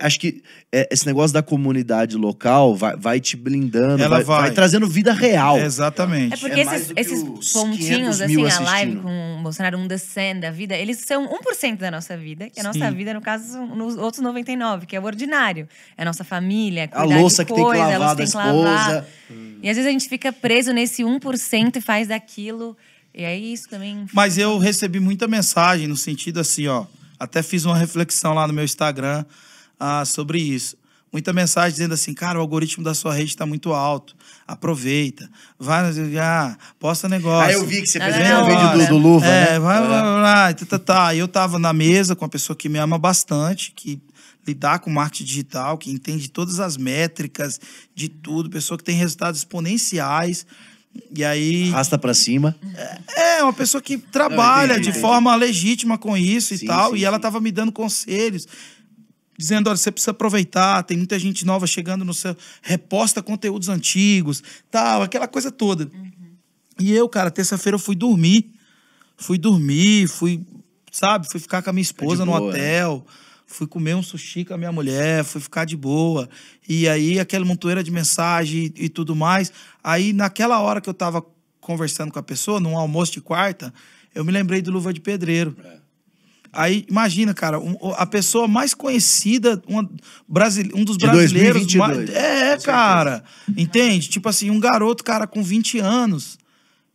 acho que esse negócio da comunidade local vai te blindando, Ela vai trazendo vida real. Exatamente. É porque mais do que esses os pontinhos, 500 mil assim, a live assistindo. com o Bolsonaro, um descendo da vida, eles são 1% da nossa vida, que a nossa vida, no caso, são nos outros 99%, que é o ordinário. É a nossa família, A cuidar louça de que tem que coisa, a lavar louça da que tem que lavar. esposa. E às vezes a gente fica preso nesse 1% e faz daquilo. E aí isso também... Mas eu recebi muita mensagem no sentido assim, ó. Até fiz uma reflexão lá no meu Instagram sobre isso. Muita mensagem dizendo assim, cara, o algoritmo da sua rede está muito alto. Aproveita. Vai, posta negócio. Aí eu vi que você fez Não, um vídeo do Luva, né? vai lá. Eu tava na mesa com uma pessoa que me ama bastante, que lidar com marketing digital, que entende todas as métricas de tudo, pessoa que tem resultados exponenciais. E aí... Arrasta pra cima. É, uma pessoa que trabalha Não, entendi. de forma legítima com isso e Sim, tal. sim, E ela sim. tava me dando conselhos. dizendo, olha, você precisa aproveitar, tem muita gente nova chegando no seu... Reposta conteúdos antigos, tal, aquela coisa toda. E eu, cara, terça-feira eu fui dormir, sabe, fui ficar com a minha esposa no hotel, fui comer um sushi com a minha mulher, fui ficar de boa. E aí, aquela montoeira de mensagem e tudo mais. Aí, naquela hora que eu tava conversando com a pessoa, num almoço de quarta, eu me lembrei do Luva de Pedreiro. Aí, imagina, cara, a pessoa mais conhecida, um dos de brasileiros... 2022, cara, entende? Tipo assim, um garoto, cara, com 20 anos,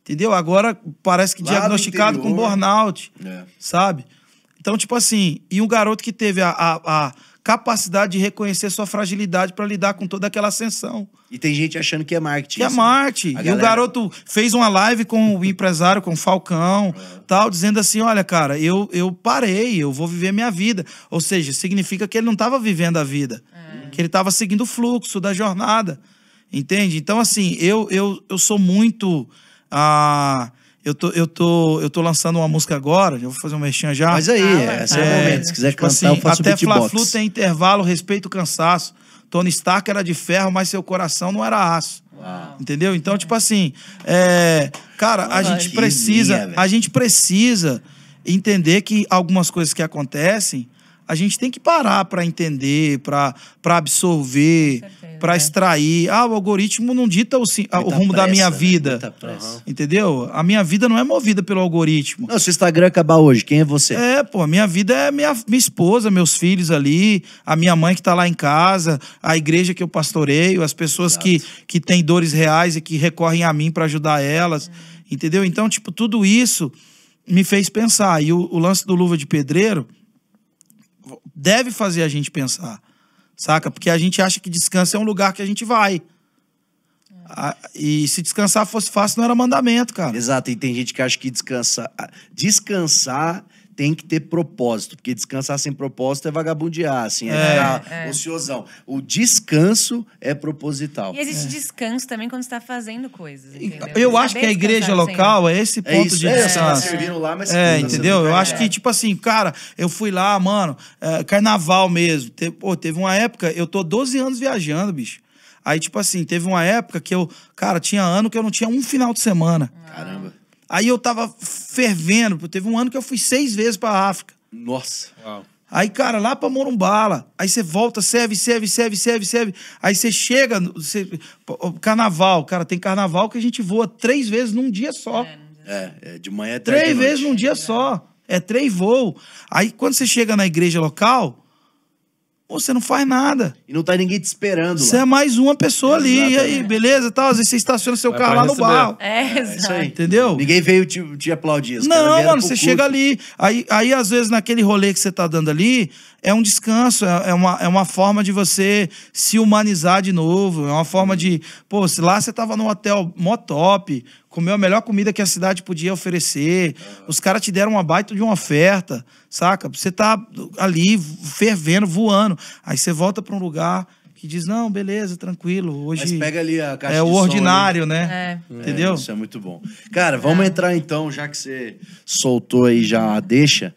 entendeu? Agora parece que Lá diagnosticado no com interior. burnout, sabe? Então, tipo assim, e um garoto que teve a capacidade de reconhecer sua fragilidade para lidar com toda aquela ascensão. E tem gente achando que é marketing. Que é isso, marketing. né? E o garoto fez uma live com o empresário, com o Falcão, tal, dizendo assim, olha, cara, eu parei, eu vou viver minha vida. Ou seja, significa que ele não estava vivendo a vida. Que ele estava seguindo o fluxo da jornada. Entende? Então, assim, eu sou muito... Eu tô lançando uma música agora, já vou fazer um merchan já. Mas aí, esse é o momento. Se quiser Tipo cantar, assim, eu faço até beatbox. Fla-Flu tem intervalo, respeito o cansaço. Tony Stark era de ferro, mas seu coração não era aço. Entendeu? Então, tipo assim, cara, a gente precisa entender que algumas coisas que acontecem, a gente tem que parar para entender, para absorver, para extrair. O algoritmo não dita o rumo da minha vida. Muita pressa. Entendeu? A minha vida não é movida pelo algoritmo. Não, se o Instagram acabar hoje, quem é você? Pô, minha vida é minha esposa, meus filhos ali, a minha mãe que tá lá em casa, a igreja que eu pastoreio, as pessoas que têm dores reais e que recorrem a mim para ajudar elas, entendeu? Então, tipo, tudo isso me fez pensar. E o lance do Luva de Pedreiro deve fazer a gente pensar, saca? Porque a gente acha que descanso é um lugar que a gente vai. E se descansar fosse fácil, não era mandamento, cara. Exato, e tem gente que acha que descansar tem que ter propósito, porque descansar sem propósito é vagabundear, assim, ficar ociosão. O descanso é proposital. E existe descanso também quando você tá fazendo coisas, entendeu? Eu Saber acho que a igreja descansar local é esse ponto isso, de você tá descanso. servindo lá, mas... Entendeu? Eu acho que, tipo assim, cara, eu fui lá, mano, carnaval mesmo. Teve uma época, eu tô 12 anos viajando, bicho. Aí, tipo assim, teve uma época que cara, tinha ano que eu não tinha um final de semana. Caramba. Aí eu tava fervendo, teve um ano que eu fui 6 vezes pra África. Nossa. Uau. Aí, cara, lá pra Morumbala, aí você volta, serve. Aí você chega, carnaval, cara, tem carnaval que a gente voa 3 vezes num dia só. De manhã até 3 vezes num dia só. 3 voos. Aí, quando você chega na igreja local, você não faz nada. E não tá ninguém te esperando Você lá. é mais uma pessoa ali. E aí, beleza? Tal. Às vezes você estaciona seu carro lá no bar. Isso aí. Entendeu? Ninguém veio te aplaudir. Os caras Não, vieram mano, pro você culto. chega ali. Aí, às vezes, naquele rolê que você tá dando ali, é um descanso, é uma forma de você se humanizar de novo. É uma forma de... Pô, lá você tava num hotel mó top, comeu a melhor comida que a cidade podia oferecer. Os caras te deram uma baita de uma oferta, saca? Você tá ali fervendo, voando. Aí você volta pra um lugar que diz, não, beleza, tranquilo. Hoje Mas pega ali a caixa é de o som ordinário, né? Entendeu? Isso é muito bom. Cara, vamos entrar então, já que você soltou aí já a deixa.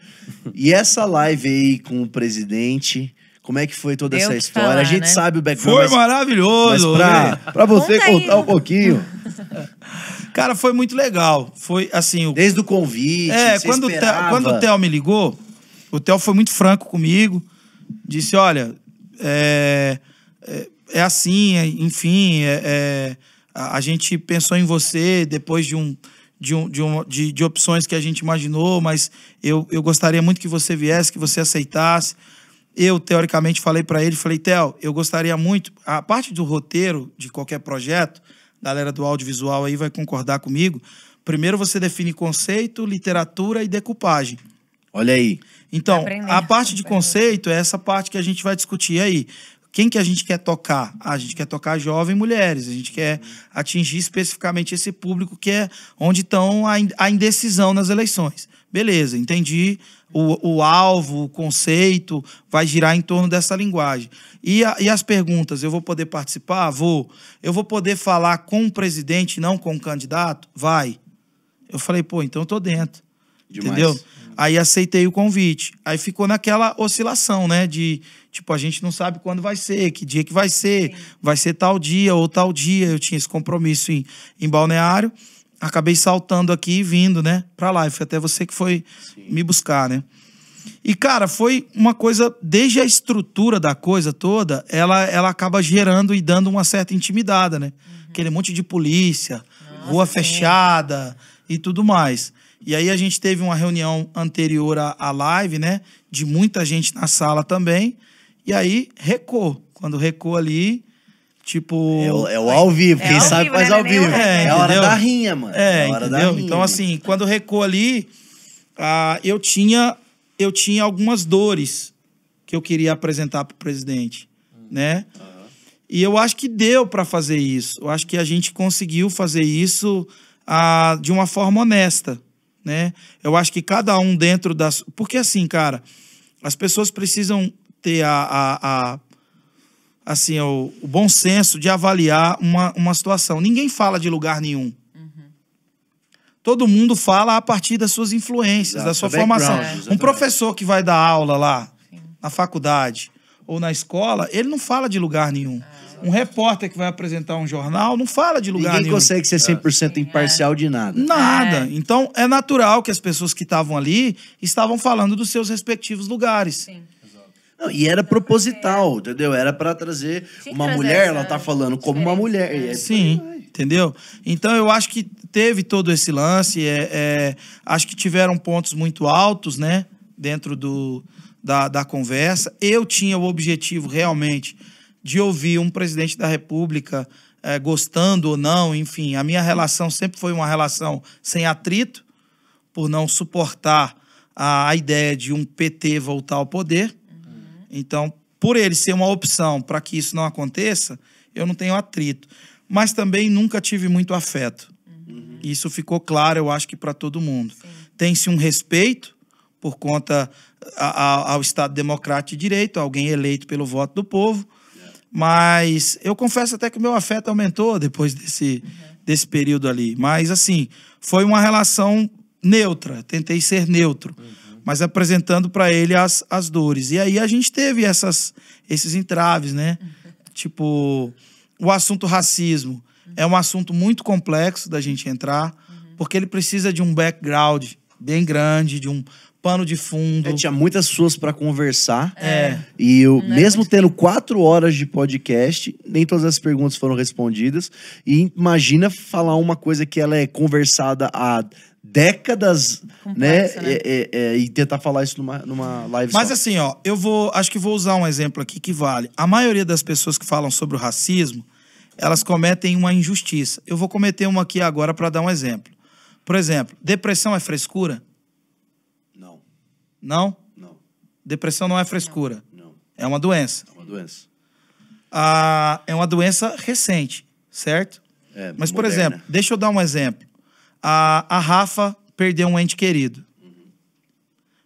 E essa live aí com o presidente, como é que foi toda Deu essa que história? falar, a gente né? sabe o background. Foi mas maravilhoso. pra você Conta aí. contar um pouquinho, Cara, foi muito legal. Foi assim... desde o convite, você quando esperava. quando o Theo me ligou, o Theo foi muito franco comigo. Disse, olha, é assim, enfim, a gente pensou em você depois de opções que a gente imaginou, mas eu gostaria muito que você viesse, que você aceitasse. Eu, teoricamente, falei para ele, Theo, eu gostaria muito... A parte do roteiro de qualquer projeto, a galera do audiovisual aí vai concordar comigo, primeiro você define conceito, literatura e decupagem. Olha aí. Então, Aprender. a parte de conceito é essa parte que a gente vai discutir aí. Quem que a gente quer tocar? A gente quer tocar jovens mulheres. A gente quer atingir especificamente esse público que é onde estão a indecisão nas eleições. Beleza, entendi. O alvo, o conceito vai girar em torno dessa linguagem. E as perguntas, eu vou poder participar? Vou. Eu vou poder falar com o presidente, não com o candidato? Vai. Eu falei, pô, então eu tô dentro. Demais. Entendeu? Aí aceitei o convite. Aí ficou naquela oscilação, né? De, tipo, a gente não sabe quando vai ser, que dia que vai ser. Sim. Vai ser tal dia ou tal dia. Eu tinha esse compromisso em Balneário. Acabei saltando aqui e vindo, né? Pra lá. E foi até você que foi me buscar, né? E, cara, foi uma coisa... Desde a estrutura da coisa toda, ela acaba gerando e dando uma certa intimidade, né? Aquele monte de polícia, rua fechada e tudo mais. E aí a gente teve uma reunião anterior à live, né? De muita gente na sala também. E aí, recou. Quando recou ali, tipo... É o ao vivo. Quem sabe faz ao vivo. É a hora da rinha, mano. É, entendeu? Então, assim, quando recou ali, eu tinha algumas dores que eu queria apresentar pro presidente, né? E eu acho que deu para fazer isso. Eu acho que a gente conseguiu fazer isso de uma forma honesta, né? Eu acho que cada um dentro das... Porque assim, cara, as pessoas precisam ter assim, o bom senso de avaliar uma situação. Ninguém fala de lugar nenhum. Todo mundo fala a partir das suas influências, da sua formação. Um professor que vai dar aula lá, na faculdade ou na escola, ele não fala de lugar nenhum. Um repórter que vai apresentar um jornal não fala de lugar nenhum. Ninguém consegue ser 100% imparcial de nada. Nada. Então, é natural que as pessoas que estavam ali estavam falando dos seus respectivos lugares. Sim. Não, e era proposital, entendeu? Era para trazer uma mulher, ela tá falando como uma mulher. Sim, entendeu? Então, eu acho que teve todo esse lance. Acho que tiveram pontos muito altos, né? Dentro da conversa. Eu tinha o objetivo, realmente, de ouvir um presidente da República gostando ou não, enfim. A minha relação sempre foi uma relação sem atrito, por não suportar a ideia de um PT voltar ao poder. Então, por ele ser uma opção para que isso não aconteça, eu não tenho atrito. Mas também nunca tive muito afeto. Isso ficou claro, eu acho que para todo mundo. Tem-se um respeito por conta ao Estado Democrático de Direito, alguém eleito pelo voto do povo. Mas eu confesso até que o meu afeto aumentou depois desse período ali. Mas, assim, foi uma relação neutra. Tentei ser neutro, mas apresentando para ele as dores. E aí a gente teve esses entraves, né? Tipo, o assunto racismo é um assunto muito complexo da gente entrar, porque ele precisa de um background bem grande, de um pano de fundo. Tinha muitas pessoas para conversar. E eu, mesmo tendo 4 horas de podcast, nem todas as perguntas foram respondidas. E imagina falar uma coisa que ela é conversada há décadas, complexo, né? E tentar falar isso numa live Mas só. assim, ó, acho que vou usar um exemplo aqui que vale. A maioria das pessoas que falam sobre o racismo, elas cometem uma injustiça. Eu vou cometer uma aqui agora para dar um exemplo. Por exemplo, depressão é frescura? Não. Não? Não. Depressão não é frescura. Não. É uma doença. É uma doença. É uma doença recente, certo? Mas, por moderna. exemplo, deixa eu dar um exemplo. A Rafa perdeu um ente querido.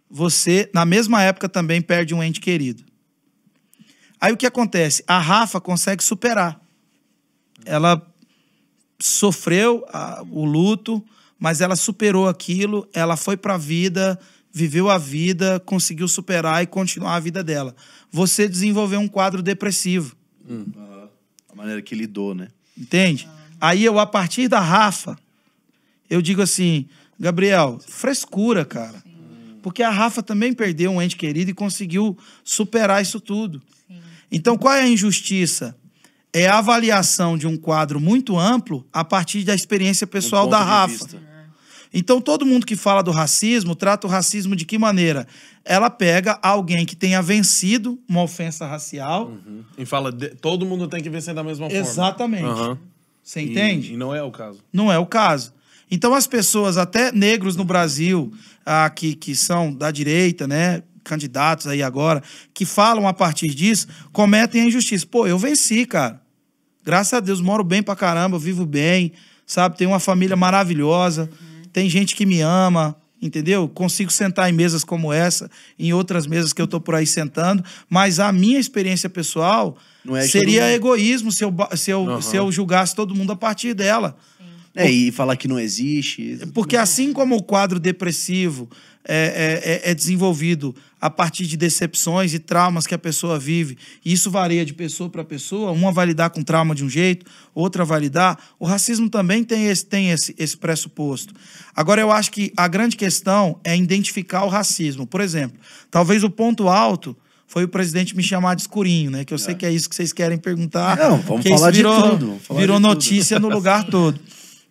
Você, na mesma época, também perde um ente querido. Aí o que acontece? A Rafa consegue superar. Ela sofreu o luto, mas ela superou aquilo, ela foi para a vida, viveu a vida, conseguiu superar e continuar a vida dela. Você desenvolveu um quadro depressivo. A maneira que lidou, né? Entende? Aí a partir da Rafa, eu digo assim, Gabriel, frescura, cara. Porque a Rafa também perdeu um ente querido e conseguiu superar isso tudo. Então, qual é a injustiça? É a avaliação de um quadro muito amplo a partir da experiência pessoal da Rafa. Então, todo mundo que fala do racismo, trata o racismo de que maneira? Ela pega alguém que tenha vencido uma ofensa racial. E fala, todo mundo tem que vencer da mesma forma. Exatamente. Você entende? E não é o caso. Não é o caso. Então, as pessoas, até negros no Brasil, que são da direita, né? Candidatos aí agora, que falam a partir disso, cometem a injustiça. Pô, eu venci, cara. Graças a Deus, moro bem pra caramba, vivo bem, sabe? Tenho uma família maravilhosa, tem gente que me ama, entendeu? Consigo sentar em mesas como essa, em outras mesas que eu tô por aí sentando, mas a minha experiência pessoal seria egoísmo se eu julgasse todo mundo a partir dela. E falar que não existe. Porque assim como o quadro depressivo é desenvolvido a partir de decepções e traumas que a pessoa vive, e isso varia de pessoa para pessoa, uma vai lidar com trauma de um jeito, outra vai lidar, o racismo também tem esse pressuposto. Agora, eu acho que a grande questão é identificar o racismo. Por exemplo, talvez o ponto alto foi o presidente me chamar de escurinho, né? Que eu sei que é isso que vocês querem perguntar. Não, vamos que falar isso virou, de tudo. Virou notícia no lugar todo.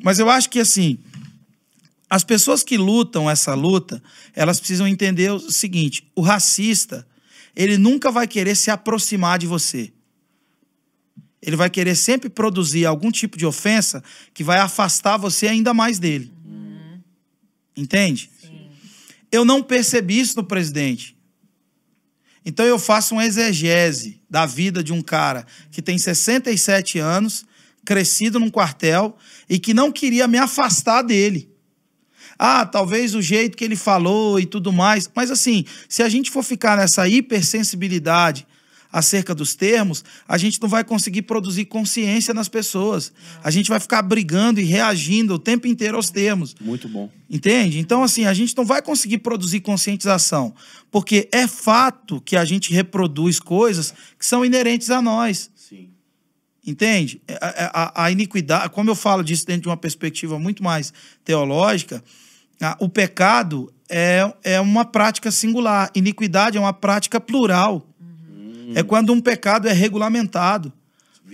Mas eu acho que, assim, as pessoas que lutam essa luta, elas precisam entender o seguinte: o racista, ele nunca vai querer se aproximar de você. Ele vai querer sempre produzir algum tipo de ofensa que vai afastar você ainda mais dele. Entende? Sim. Eu não percebi isso no presidente. Então eu faço uma exegese da vida de um cara que tem 67 anos, crescido num quartel e que não queria me afastar dele. Ah, talvez o jeito que ele falou e tudo mais. Mas assim, se a gente for ficar nessa hipersensibilidade acerca dos termos, a gente não vai conseguir produzir consciência nas pessoas. A gente vai ficar brigando e reagindo o tempo inteiro aos termos. Muito bom. Entende? Então, assim, a gente não vai conseguir produzir conscientização, porque é fato que a gente reproduz coisas que são inerentes a nós. Sim. Entende? A iniquidade, como eu falo disso dentro de uma perspectiva muito mais teológica, o pecado é uma prática singular. Iniquidade é uma prática plural. É quando um pecado é regulamentado.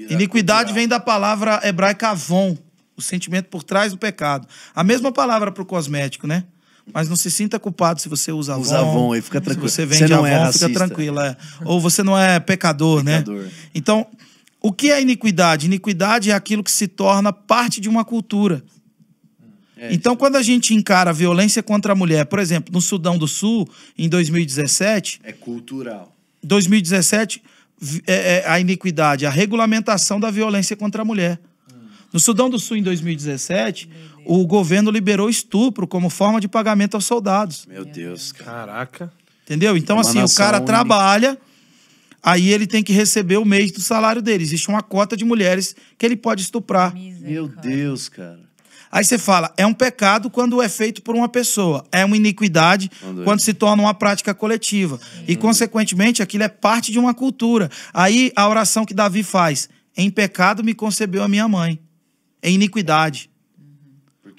Iniquidade vem da palavra hebraica avon, o sentimento por trás do pecado. A mesma palavra para o cosmético, né? Mas não se sinta culpado se você usa Avon. Usa Avon e fica tranquilo. Se você vende não Avon, é racista. fica tranquilo. Ou você não é pecador, né? Então, o que é iniquidade? Iniquidade é aquilo que se torna parte de uma cultura. Então, quando a gente encara a violência contra a mulher, por exemplo, no Sudão do Sul, em 2017... É cultural. 2017, a iniquidade, a regulamentação da violência contra a mulher. No Sudão do Sul, em 2017, o governo liberou estupro como forma de pagamento aos soldados. Meu Deus, cara. Caraca. Entendeu? Então, assim, o cara trabalha, aí ele tem que receber o mês do salário dele. Existe uma cota de mulheres que ele pode estuprar. Meu Deus, cara. Aí você fala, é um pecado quando é feito por uma pessoa. É uma iniquidade quando se torna uma prática coletiva. E, consequentemente, aquilo é parte de uma cultura. Aí, a oração que Davi faz, em pecado me concebeu a minha mãe. Em iniquidade.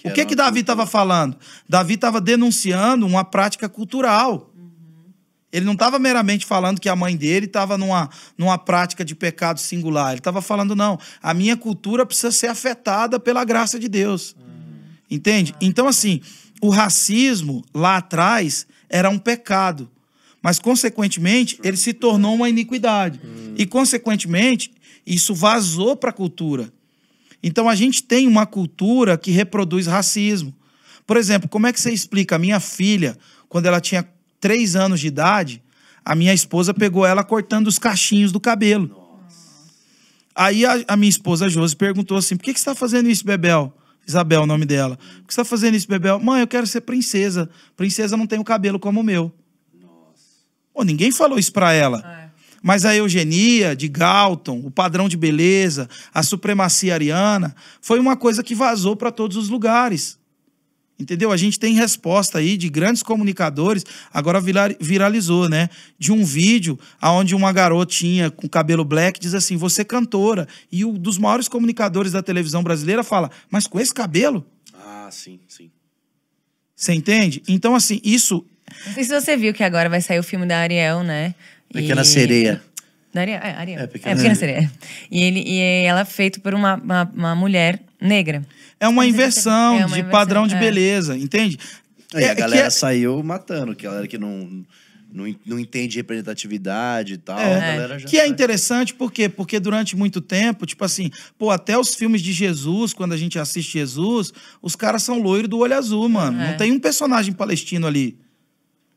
O que Davi estava falando? Davi estava denunciando uma prática cultural. Ele não estava meramente falando que a mãe dele estava numa prática de pecado singular. Ele estava falando, não, a minha cultura precisa ser afetada pela graça de Deus. Entende? Então, assim, o racismo lá atrás era um pecado. Mas, consequentemente, ele se tornou uma iniquidade. E, consequentemente, isso vazou para a cultura. Então, a gente tem uma cultura que reproduz racismo. Por exemplo, como é que você explica? A minha filha, quando ela tinha 3 anos de idade, a minha esposa pegou ela cortando os cachinhos do cabelo. Aí a minha esposa Josi perguntou assim, por que você está fazendo isso, Bebel? Isabel, o nome dela. Por que você está fazendo isso, Bebel? Mãe, eu quero ser princesa. Princesa não tem o cabelo como o meu. Pô, ninguém falou isso para ela. Mas a eugenia de Galton, o padrão de beleza, a supremacia ariana, foi uma coisa que vazou para todos os lugares. Entendeu? A gente tem resposta aí de grandes comunicadores, agora viralizou, né? De um vídeo onde uma garotinha com cabelo black diz assim, você é cantora. E um dos maiores comunicadores da televisão brasileira fala, mas com esse cabelo? Ah, sim, sim. Você entende? Então, assim, isso... Não sei se você viu que agora vai sair o filme da Ariel, né? Pequena Sereia. Da Ariel? É, Ariel. Pequena Sereia. E ela é feita por uma mulher negra. É uma inversão de padrão de beleza, entende? E a galera saiu matando, que a galera que não entende representatividade e tal. A galera já é interessante, por quê? Porque durante muito tempo, tipo assim, pô, até os filmes de Jesus, quando a gente assiste Jesus, os caras são loiros do olho azul, mano. Não tem um personagem palestino ali.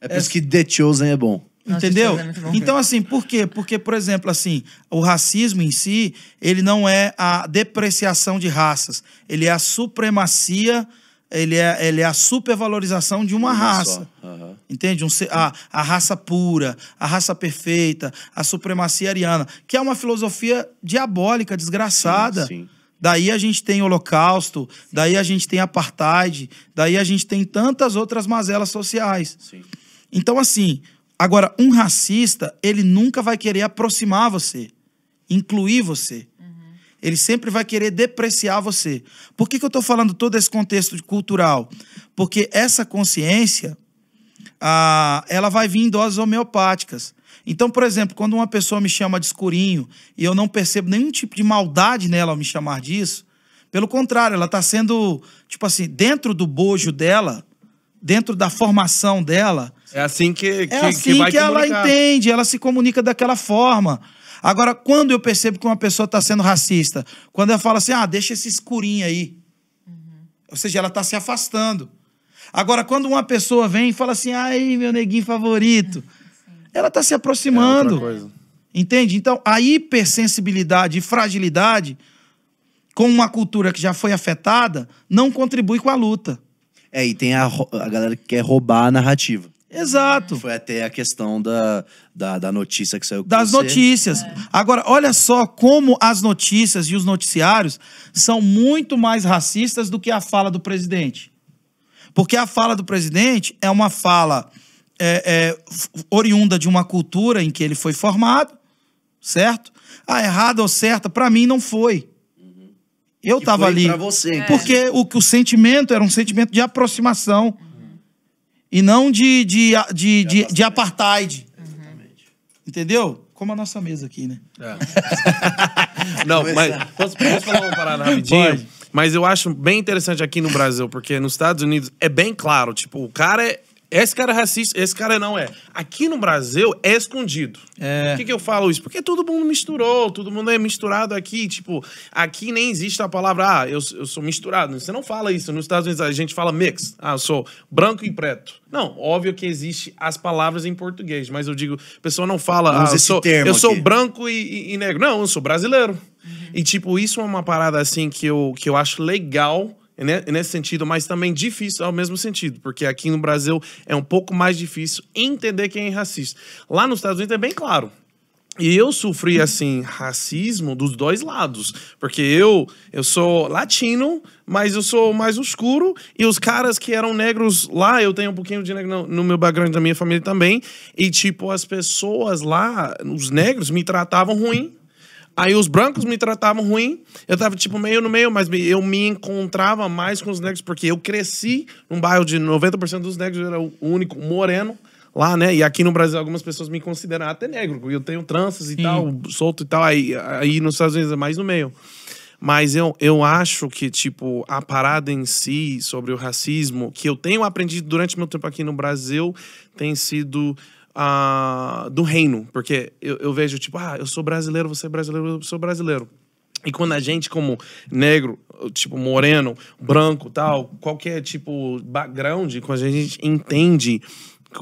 É por isso que The Chosen é bom. Entendeu? Nossa, é muito bom. Então, assim, por quê? Porque, por exemplo, assim, o racismo em si, ele não é a depreciação de raças. Ele é a supremacia, ele é a supervalorização de uma raça. Entende? A raça pura, a raça perfeita, a supremacia ariana, que é uma filosofia diabólica, desgraçada. Sim. Daí a gente tem Holocausto, daí a gente tem Apartheid, daí a gente tem tantas outras mazelas sociais. Sim. Então, assim, agora, um racista, ele nunca vai querer aproximar você, incluir você. Ele sempre vai querer depreciar você. Por que eu estou falando todo esse contexto cultural? Porque essa consciência, ela vai vir em doses homeopáticas. Então, por exemplo, quando uma pessoa me chama de escurinho e eu não percebo nenhum tipo de maldade nela ao me chamar disso, pelo contrário, ela está sendo, tipo assim, dentro do bojo dela, dentro da formação dela... É assim que que ela entende, ela se comunica daquela forma. Agora, quando eu percebo que uma pessoa está sendo racista, quando ela fala assim, deixa esse escurinho aí. Ou seja, ela está se afastando. Agora, quando uma pessoa vem e fala assim, ai, meu neguinho favorito, ela está se aproximando. outra coisa. Entende? Então, a hipersensibilidade e fragilidade com uma cultura que já foi afetada não contribui com a luta. E tem a galera que quer roubar a narrativa. Exato. Foi até a questão da notícia que saiu com Das você. notícias. Agora, olha só como as notícias e os noticiários são muito mais racistas do que a fala do presidente. Porque a fala do presidente é uma fala oriunda de uma cultura em que ele foi formado, certo? Errada ou certa, para mim não foi. Eu estava ali. Pra você, então. Porque o sentimento era um sentimento de aproximação. E não de apartheid. Entendeu? Como a nossa mesa aqui, né? Não, mas posso falar uma parada rapidinho? Pode. Mas eu acho bem interessante aqui no Brasil, porque nos Estados Unidos é bem claro, tipo, o cara esse cara é racista, esse cara não é. Aqui no Brasil é escondido. Por que eu falo isso? Porque todo mundo misturou, todo mundo é misturado aqui. Tipo, aqui nem existe a palavra, eu sou misturado. Você não fala isso. Nos Estados Unidos a gente fala mix. Eu sou branco e preto. Não, óbvio que existe as palavras em português, mas eu digo, a pessoa não fala, eu sou branco e negro. Não, eu sou brasileiro. E tipo, isso é uma parada assim que eu acho legal, nesse sentido, mas também difícil ao mesmo sentido, porque aqui no Brasil é um pouco mais difícil entender quem é racista. Lá nos Estados Unidos é bem claro. E eu sofri, assim, racismo dos dois lados, porque eu sou latino, mas eu sou mais escuro, e os caras que eram negros lá, eu tenho um pouquinho de negro no meu background da minha família também, e tipo, as pessoas lá, os negros, me tratavam ruim. Aí os brancos me tratavam ruim, eu tava tipo meio no meio, mas eu me encontrava mais com os negros, porque eu cresci num bairro de 90% dos negros, eu era o único moreno lá, né? E aqui no Brasil algumas pessoas me consideram até negro, eu tenho tranças e tal, solto e tal, aí nos Estados Unidos é mais no meio. Mas eu acho que, tipo, a parada em si sobre o racismo, que eu tenho aprendido durante meu tempo aqui no Brasil, tem sido... do reino, porque eu vejo tipo, eu sou brasileiro, você é brasileiro, eu sou brasileiro. E quando a gente como negro, tipo moreno, branco, tal, qualquer tipo background, quando a gente entende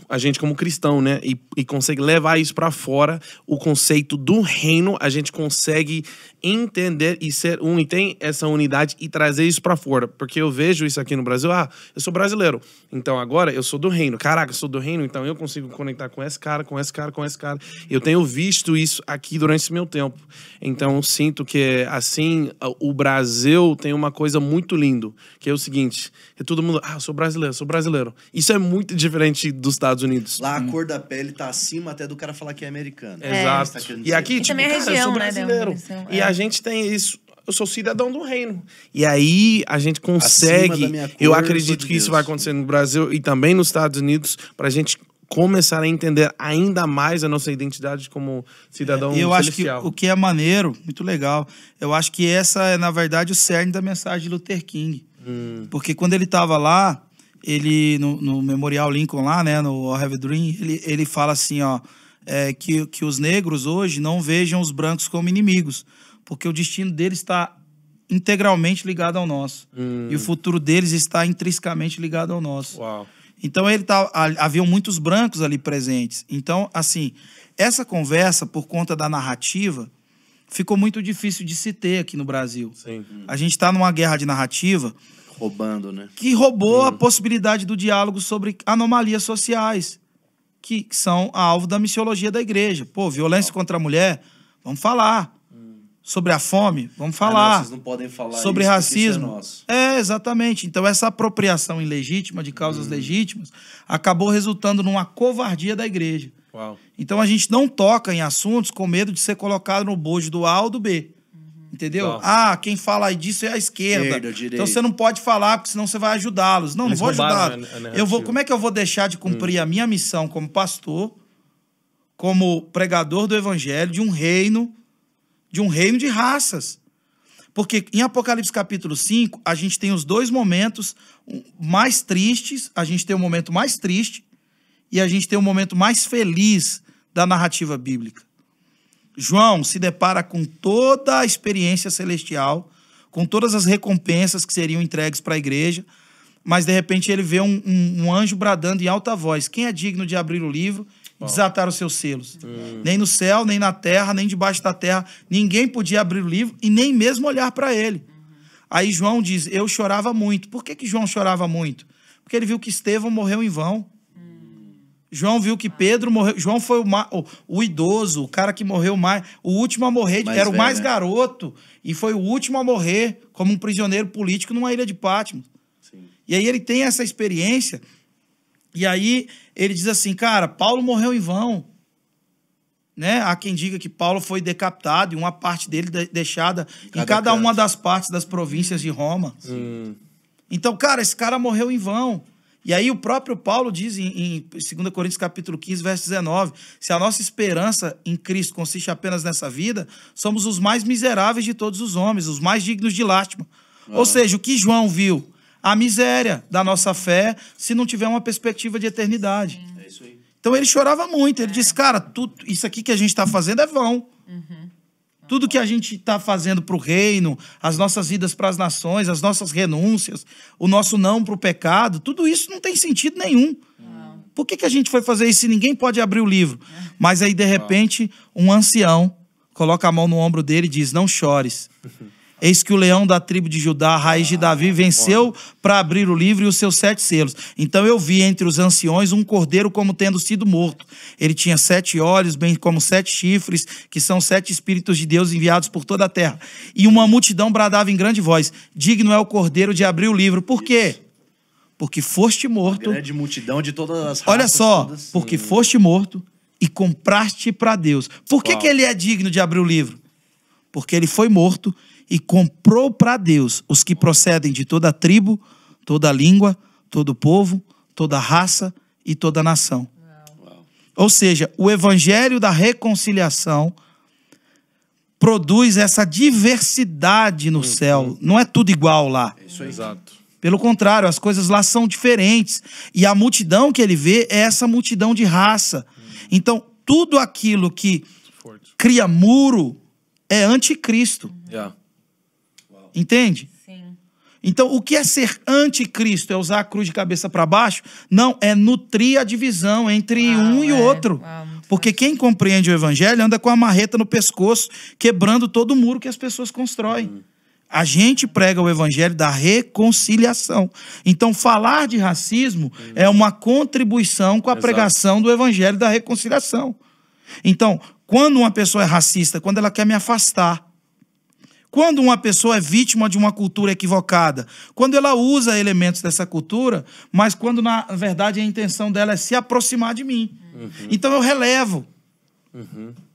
a gente como cristão, né, e consegue levar isso para fora, o conceito do reino, a gente consegue entender e ser um, e tem essa unidade e trazer isso para fora, porque eu vejo isso aqui no Brasil, eu sou brasileiro, então agora eu sou do reino, caraca, eu sou do reino, então eu consigo conectar com esse cara, com esse cara, com esse cara, eu tenho visto isso aqui durante esse meu tempo, então eu sinto que assim, o Brasil tem uma coisa muito lindo, que é o seguinte, que todo mundo, eu sou brasileiro, isso é muito diferente dos Estados Unidos. Lá a cor da pele tá acima até do cara falar que é americano. Exato. E aqui, tipo, também a região, eu sou né, brasileiro. e a gente tem isso. Eu sou cidadão do reino. E aí a gente consegue... Eu acredito que isso vai acontecer no Brasil e também nos Estados Unidos, pra gente começar a entender ainda mais a nossa identidade como cidadão celestial. Eu acho que o que é maneiro, muito legal, eu acho que essa é, na verdade, o cerne da mensagem de Luther King. Porque quando ele estava lá, ele no Memorial Lincoln lá, né, no I Have a Dream, ele fala assim, que os negros hoje não vejam os brancos como inimigos, porque o destino deles está integralmente ligado ao nosso. E o futuro deles está intrinsecamente ligado ao nosso. Uau. Então, haviam muitos brancos ali presentes. Então, assim, essa conversa, por conta da narrativa, ficou muito difícil de se ter aqui no Brasil. Sim. A gente está numa guerra de narrativa... Roubando, né? Que roubou a possibilidade do diálogo sobre anomalias sociais, que são alvo da missiologia da igreja. Pô, violência contra a mulher, vamos falar. sobre a fome, vamos Não, falar. vocês não podem falar Sobre isso, racismo. porque isso é nosso. Exatamente. Então, essa apropriação ilegítima de causas legítimas acabou resultando numa covardia da igreja. Uau. Então, a gente não toca em assuntos com medo de ser colocado no bojo do A ou do B. Entendeu? Não. Ah, quem fala disso é a esquerda. Esquerda, direita. Então, você não pode falar, porque senão você vai ajudá-los. Não, Eles não vou roubaram ajudá-los. a narrativa. Como é que eu vou deixar de cumprir a minha missão como pastor, como pregador do evangelho, de um reino de raças? Porque em Apocalipse capítulo 5, a gente tem os dois momentos mais tristes. A gente tem o momento mais triste e a gente tem o momento mais feliz da narrativa bíblica. João se depara com toda a experiência celestial, com todas as recompensas que seriam entregues para a igreja, mas de repente ele vê um anjo bradando em alta voz: quem é digno de abrir o livro e desatar os seus selos? Nem no céu, nem na terra, nem debaixo da terra, ninguém podia abrir o livro e nem mesmo olhar para ele. Aí João diz: eu chorava muito. Por que João chorava muito? Porque ele viu que Estevão morreu em vão. João viu que Pedro morreu. João foi o idoso, o cara que morreu mais. O último a morrer, Mais era o velho, mais né? garoto. E foi o último a morrer como um prisioneiro político numa ilha de Pátmos. Sim. E aí ele tem essa experiência. E aí ele diz assim: cara, Paulo morreu em vão. Né? Há quem diga que Paulo foi decapitado e uma parte dele deixada em cada uma das partes das províncias de Roma. Então, cara, esse cara morreu em vão. E aí o próprio Paulo diz em 2 Coríntios capítulo 15, verso 19, se a nossa esperança em Cristo consiste apenas nessa vida, somos os mais miseráveis de todos os homens, os mais dignos de lástima. Ou seja, o que João viu? A miséria da nossa fé, se não tiver uma perspectiva de eternidade. É isso aí. Então ele chorava muito, ele disse: cara, isso aqui que a gente está fazendo é vão. Tudo que a gente está fazendo para o reino, as nossas vidas para as nações, as nossas renúncias, o nosso não para o pecado, tudo isso não tem sentido nenhum. Por que a gente foi fazer isso se ninguém pode abrir o livro? Mas aí, de repente, um ancião coloca a mão no ombro dele e diz: não chores. Eis que o leão da tribo de Judá, a raiz de Davi, venceu para abrir o livro e os seus 7 selos. Então eu vi entre os anciões um cordeiro como tendo sido morto. Ele tinha 7 olhos, bem como 7 chifres, que são 7 espíritos de Deus enviados por toda a terra. E uma multidão bradava em grande voz: digno é o cordeiro de abrir o livro. Por quê? Porque foste morto. Grande multidão de todas as raças. Olha só, todas. porque foste morto e compraste para Deus. Por que ele é digno de abrir o livro? Porque ele foi morto e comprou para Deus os que procedem de toda tribo, toda língua, todo povo, toda raça e toda nação. Ou seja, o evangelho da reconciliação produz essa diversidade no céu. Não é tudo igual lá. Isso aí. Exato. Pelo contrário, as coisas lá são diferentes. E a multidão que ele vê é essa multidão de raça. Então, tudo aquilo que cria muro é anticristo. Yeah. Entende? Sim. Então, o que é ser anticristo? É usar a cruz de cabeça para baixo? Não, é nutrir a divisão entre um e outro. Porque quem compreende o evangelho anda com a marreta no pescoço, quebrando todo o muro que as pessoas constroem. A gente prega o evangelho da reconciliação. Então, falar de racismo é uma contribuição com a pregação do evangelho da reconciliação. Então, quando uma pessoa é racista, quando ela quer me afastar, quando uma pessoa é vítima de uma cultura equivocada, quando ela usa elementos dessa cultura, mas quando, na verdade, a intenção dela é se aproximar de mim. Então, eu relevo.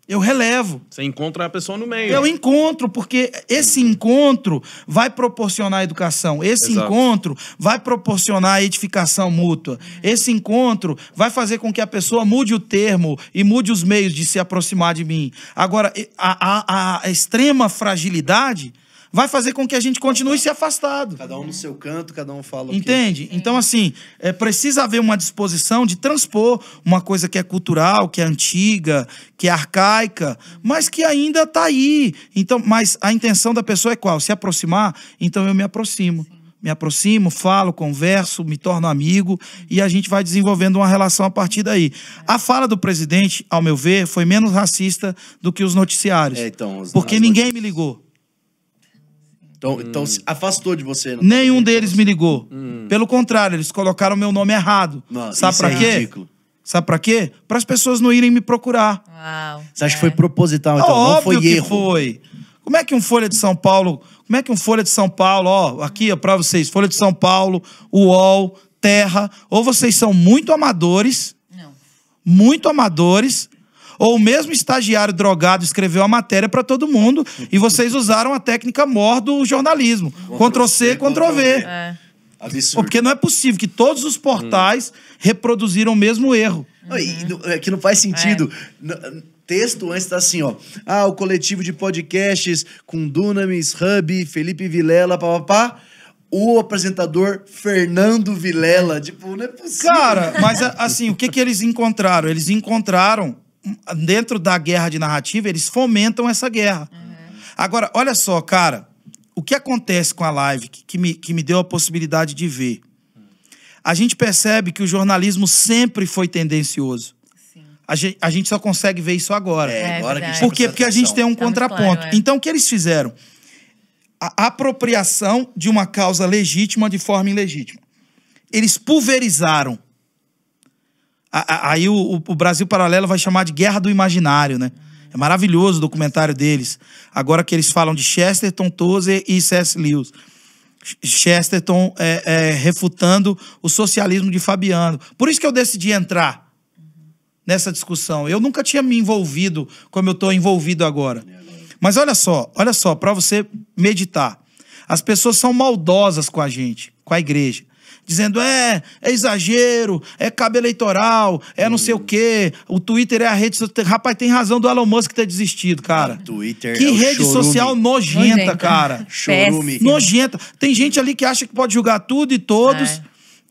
Eu relevo. Você encontra a pessoa no meio. Eu encontro, porque esse encontro vai proporcionar educação. Esse encontro vai proporcionar edificação mútua. Esse encontro vai fazer com que a pessoa mude o termo e mude os meios de se aproximar de mim. Agora, a extrema fragilidade vai fazer com que a gente continue se afastado. Cada um no seu canto, cada um fala o quê. Entende? Então, assim, precisa haver uma disposição de transpor uma coisa que é cultural, que é antiga, que é arcaica, mas que ainda está aí. Então, mas a intenção da pessoa é qual? Se aproximar? Então eu me aproximo. Me aproximo, falo, converso, me torno amigo e a gente vai desenvolvendo uma relação a partir daí. A fala do presidente, ao meu ver, foi menos racista do que os noticiários. Então, porque ninguém me ligou. Então se afastou de você. Não Nenhum deles me ligou. Pelo contrário, eles colocaram meu nome errado. Não, sabe isso pra é quê? ridículo. Sabe pra quê? Para as pessoas não irem me procurar. Uau. Você acha que foi proposital, então? Óbvio Não foi que erro. foi. Como é que um Folha de São Paulo, ó, aqui ó, pra vocês, Folha de São Paulo, UOL, Terra, ou vocês são muito amadores, ou o mesmo estagiário drogado escreveu a matéria para todo mundo e vocês usaram a técnica mor do jornalismo. Ctrl+C, Ctrl+V. Absurdo. Porque não é possível que todos os portais reproduziram o mesmo erro. É que não faz sentido. Texto antes tá assim, ó. Ah, o coletivo de podcasts com Dunamis, Hub, Felipe Vilela, papapá. O apresentador Fernando Vilela. Tipo, não é possível. Cara, mas assim, o que eles encontraram? Eles encontraram, dentro da guerra de narrativa, eles fomentam essa guerra. Agora, olha só, cara. O que acontece com a live que me deu a possibilidade de ver? A gente percebe que o jornalismo sempre foi tendencioso. Sim. A gente só consegue ver isso agora. Agora que a gente Por quê? Porque a gente tem um contraponto. Claro, Então, o que eles fizeram? A apropriação de uma causa legítima de forma ilegítima. Eles pulverizaram. Aí o Brasil Paralelo vai chamar de Guerra do Imaginário, né? É maravilhoso o documentário deles. Agora que eles falam de Chesterton, Tozer e C.S. Lewis. Chesterton refutando o socialismo de Fabiano. Por isso que eu decidi entrar nessa discussão. Eu nunca tinha me envolvido como eu estou envolvido agora. Mas olha só, para você meditar. As pessoas são maldosas com a gente, com a igreja. Dizendo, é exagero, é cabo eleitoral, é não sei o quê. O Twitter é a rede social. Rapaz, tem razão do Elon Musk ter desistido, cara. Twitter que é o rede chorume. social nojenta, cara. Chorume. Nojenta. Tem gente ali que acha que pode julgar tudo e todos.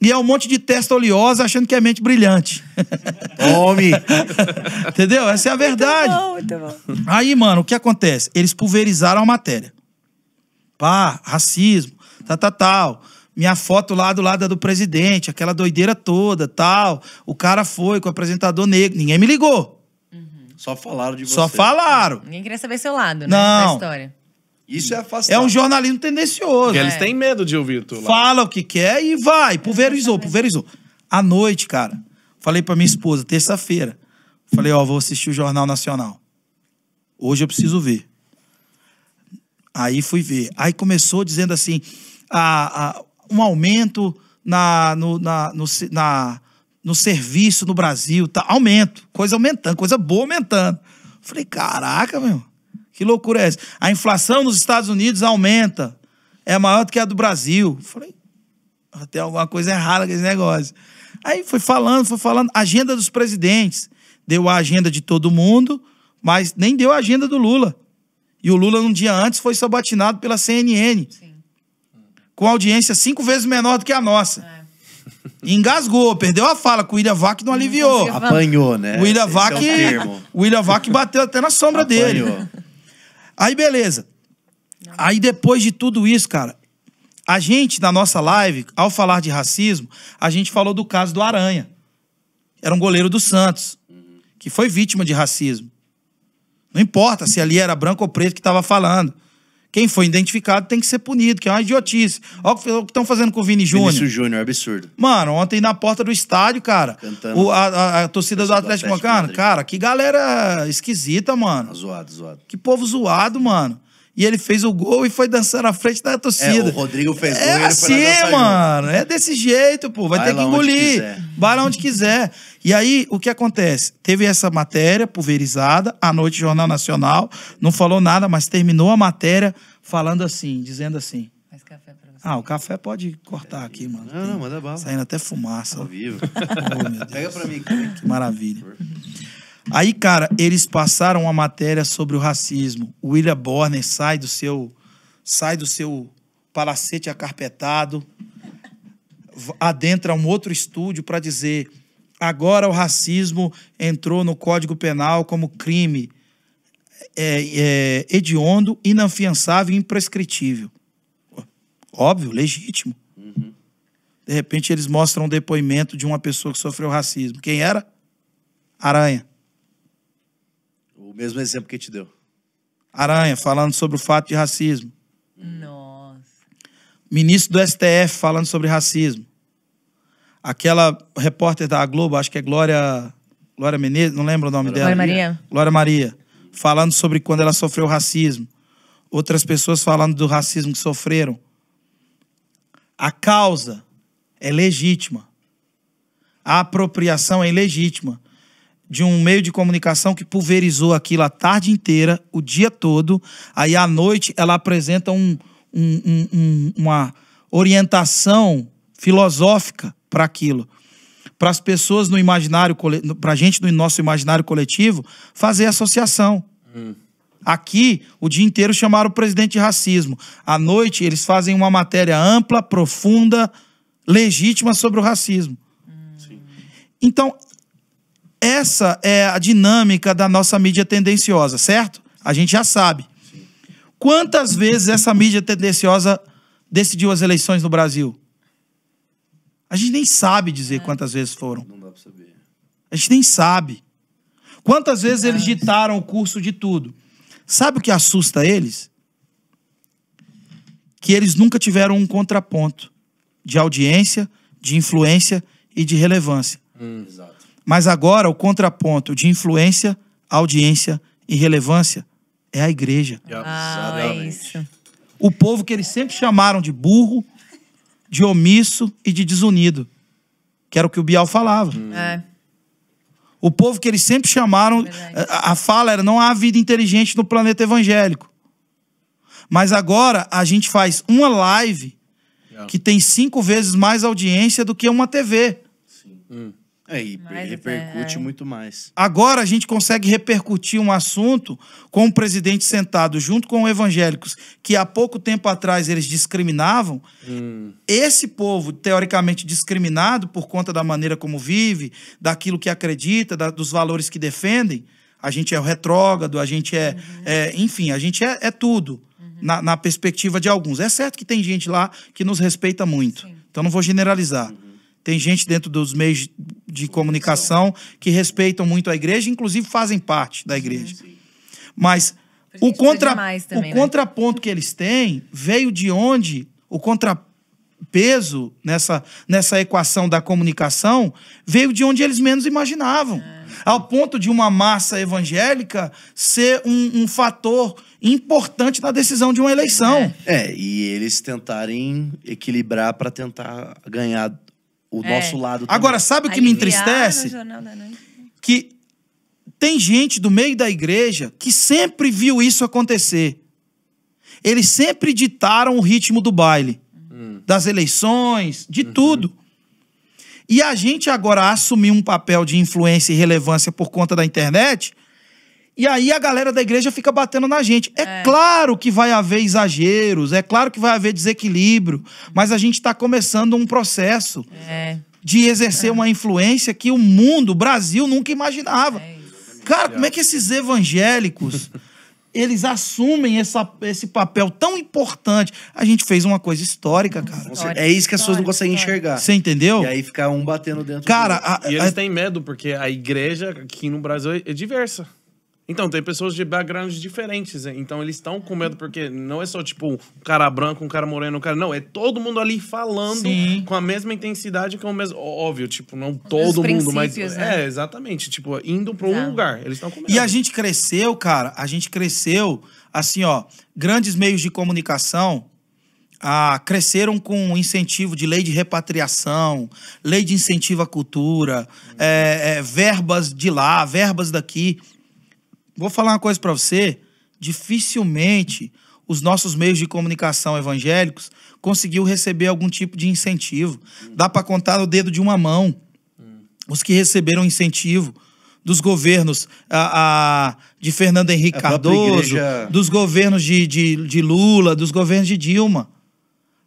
E é um monte de testa oleosa achando que é mente brilhante. Homem. Entendeu? Essa é a verdade. Muito bom. Aí, mano, o que acontece? Eles pulverizaram a matéria. Pá, racismo, tal. Minha foto lá do lado é do presidente, aquela doideira toda, tal. O cara foi com o apresentador negro. Ninguém me ligou. Só falaram de você. Só falaram. Ninguém queria saber seu lado, né? Não. Da história. Isso é afastado. É um jornalismo tendencioso. Porque eles têm medo de ouvir tu lá. Fala o que quer e vai. Pulverizou. À noite, cara, falei pra minha esposa, terça-feira. Falei, ó, vou assistir o Jornal Nacional. Hoje eu preciso ver. Aí fui ver. Aí começou dizendo assim, um aumento no serviço no Brasil. Tá, aumento. Coisa aumentando, coisa boa aumentando. Falei, caraca, meu. Que loucura é essa? A inflação nos Estados Unidos aumenta. É maior do que a do Brasil. Falei, tem alguma coisa errada com esse negócio. Aí foi falando. Agenda dos presidentes. Deu a agenda de todo mundo, mas nem deu a agenda do Lula. E o Lula, um dia antes, foi sabatinado pela CNN. Sim. Com audiência 5 vezes menor do que a nossa. E engasgou, perdeu a fala, que o William Vac não aliviou. Apanhou, né? O William Vac bateu até na sombra dele. Aí, beleza. Aí, depois de tudo isso, cara, a gente, na nossa live, ao falar de racismo, a gente falou do caso do Aranha. Era um goleiro do Santos, que foi vítima de racismo. Não importa se ali era branco ou preto que estava falando. Quem foi identificado tem que ser punido, que é uma idiotice. Olha o que estão fazendo com o Vini Júnior. Vinícius Júnior, absurdo. Mano, ontem na porta do estádio, cara, a torcida do Atlético Madrid, cara, que galera esquisita, mano. Zoado. Que povo zoado, mano. E ele fez o gol e foi dançando à frente da torcida. O Rodrigo fez gol e ele assim, foi lá dançar mano. É desse jeito, pô. Vai ter que engolir. Vai lá onde quiser. E aí, o que acontece? Teve essa matéria pulverizada, à noite, Jornal Nacional. Não falou nada, mas terminou a matéria falando assim, dizendo assim. Faz café pra você. O café pode cortar aqui, mano. Não, manda bala. Saindo até fumaça. Ao vivo. Oh, meu Deus. Pega pra mim. Que maravilha. Aí, cara, eles passaram uma matéria sobre o racismo. O William Bonner sai do seu palacete acarpetado, adentra um outro estúdio para dizer: agora o racismo entrou no Código Penal como crime hediondo, inafiançável e imprescritível. Óbvio, legítimo. De repente, eles mostram um depoimento de uma pessoa que sofreu racismo. Quem era? Aranha. O mesmo exemplo que te deu. Aranha, falando sobre o fato de racismo. Nossa. Ministro do STF falando sobre racismo. Aquela repórter da Globo, acho que é Glória Menezes, não lembro o nome dela. Glória Maria. Glória Maria. Falando sobre quando ela sofreu racismo. outras pessoas falando do racismo que sofreram. A causa é legítima. A apropriação é ilegítima de um meio de comunicação que pulverizou aquilo a tarde inteira, o dia todo. Aí, à noite, ela apresenta uma orientação filosófica para aquilo. Para as pessoas no imaginário, para a gente no nosso imaginário coletivo, fazer associação. Aqui, o dia inteiro chamaram o presidente de racismo. À noite, eles fazem uma matéria ampla, profunda, legítima sobre o racismo. Então, essa é a dinâmica da nossa mídia tendenciosa, certo? A gente já sabe. Quantas vezes essa mídia tendenciosa decidiu as eleições no Brasil? A gente nem sabe dizer quantas vezes foram. Não dá pra saber. A gente nem sabe. Quantas vezes eles ditaram o curso de tudo? Sabe o que assusta eles? Que eles nunca tiveram um contraponto de audiência, de influência e de relevância. Exato. Mas agora o contraponto de influência, audiência e relevância é a igreja. É isso. O povo que eles sempre chamaram de burro, de omisso e de desunido. Que era o que o Bial falava. O povo que eles sempre chamaram... A fala era, não há vida inteligente no planeta evangélico. Mas agora a gente faz uma live que tem 5 vezes mais audiência do que uma TV. Sim. E repercute muito mais. Agora a gente consegue repercutir um assunto com o presidente sentado junto com evangélicos que há pouco tempo atrás eles discriminavam. Esse povo, teoricamente discriminado por conta da maneira como vive, daquilo que acredita, dos valores que defendem, a gente é o retrógrado, a gente enfim, a gente é tudo na perspectiva de alguns. É certo que tem gente lá que nos respeita muito, então não vou generalizar. Tem gente dentro dos meios de comunicação que respeitam muito a igreja, inclusive fazem parte da igreja. Mas o contraponto que eles têm veio de onde o contrapeso nessa equação da comunicação veio de onde eles menos imaginavam. Ao ponto de uma massa evangélica ser um fator importante na decisão de uma eleição. E eles tentarem equilibrar para tentar ganhar o nosso lado também. Agora, sabe o que me entristece? Que tem gente do meio da igreja que sempre viu isso acontecer. Eles sempre ditaram o ritmo do baile, das eleições, de tudo. E a gente agora assumiu um papel de influência e relevância por conta da internet, e aí a galera da igreja fica batendo na gente. É claro que vai haver exageros, é claro que vai haver desequilíbrio, mas a gente está começando um processo de exercer uma influência que o mundo, o Brasil, nunca imaginava. Cara, como é que esses evangélicos, eles assumem esse papel tão importante? A gente fez uma coisa histórica, cara. É isso que as pessoas não conseguem enxergar. Você entendeu? E aí fica um batendo dentro e eles têm medo, porque a igreja aqui no Brasil é diversa. Então, tem pessoas de backgrounds diferentes. Então, eles estão com medo, porque não é só, tipo, um cara branco, um cara moreno, um cara... Não, é todo mundo ali falando com a mesma intensidade, com o mesmo... Óbvio, tipo, não todo mundo, mas... Né? Exatamente. Tipo, indo para um lugar. Eles estão com medo. E a gente cresceu, cara, assim, ó, grandes meios de comunicação cresceram com incentivo de lei de repatriação, lei de incentivo à cultura, verbas de lá, verbas daqui... Vou falar uma coisa para você, dificilmente os nossos meios de comunicação evangélicos conseguiu receber algum tipo de incentivo. Dá para contar no dedo de uma mão os que receberam incentivo dos governos de Fernando Henrique Cardoso, dos governos de Lula, dos governos de Dilma.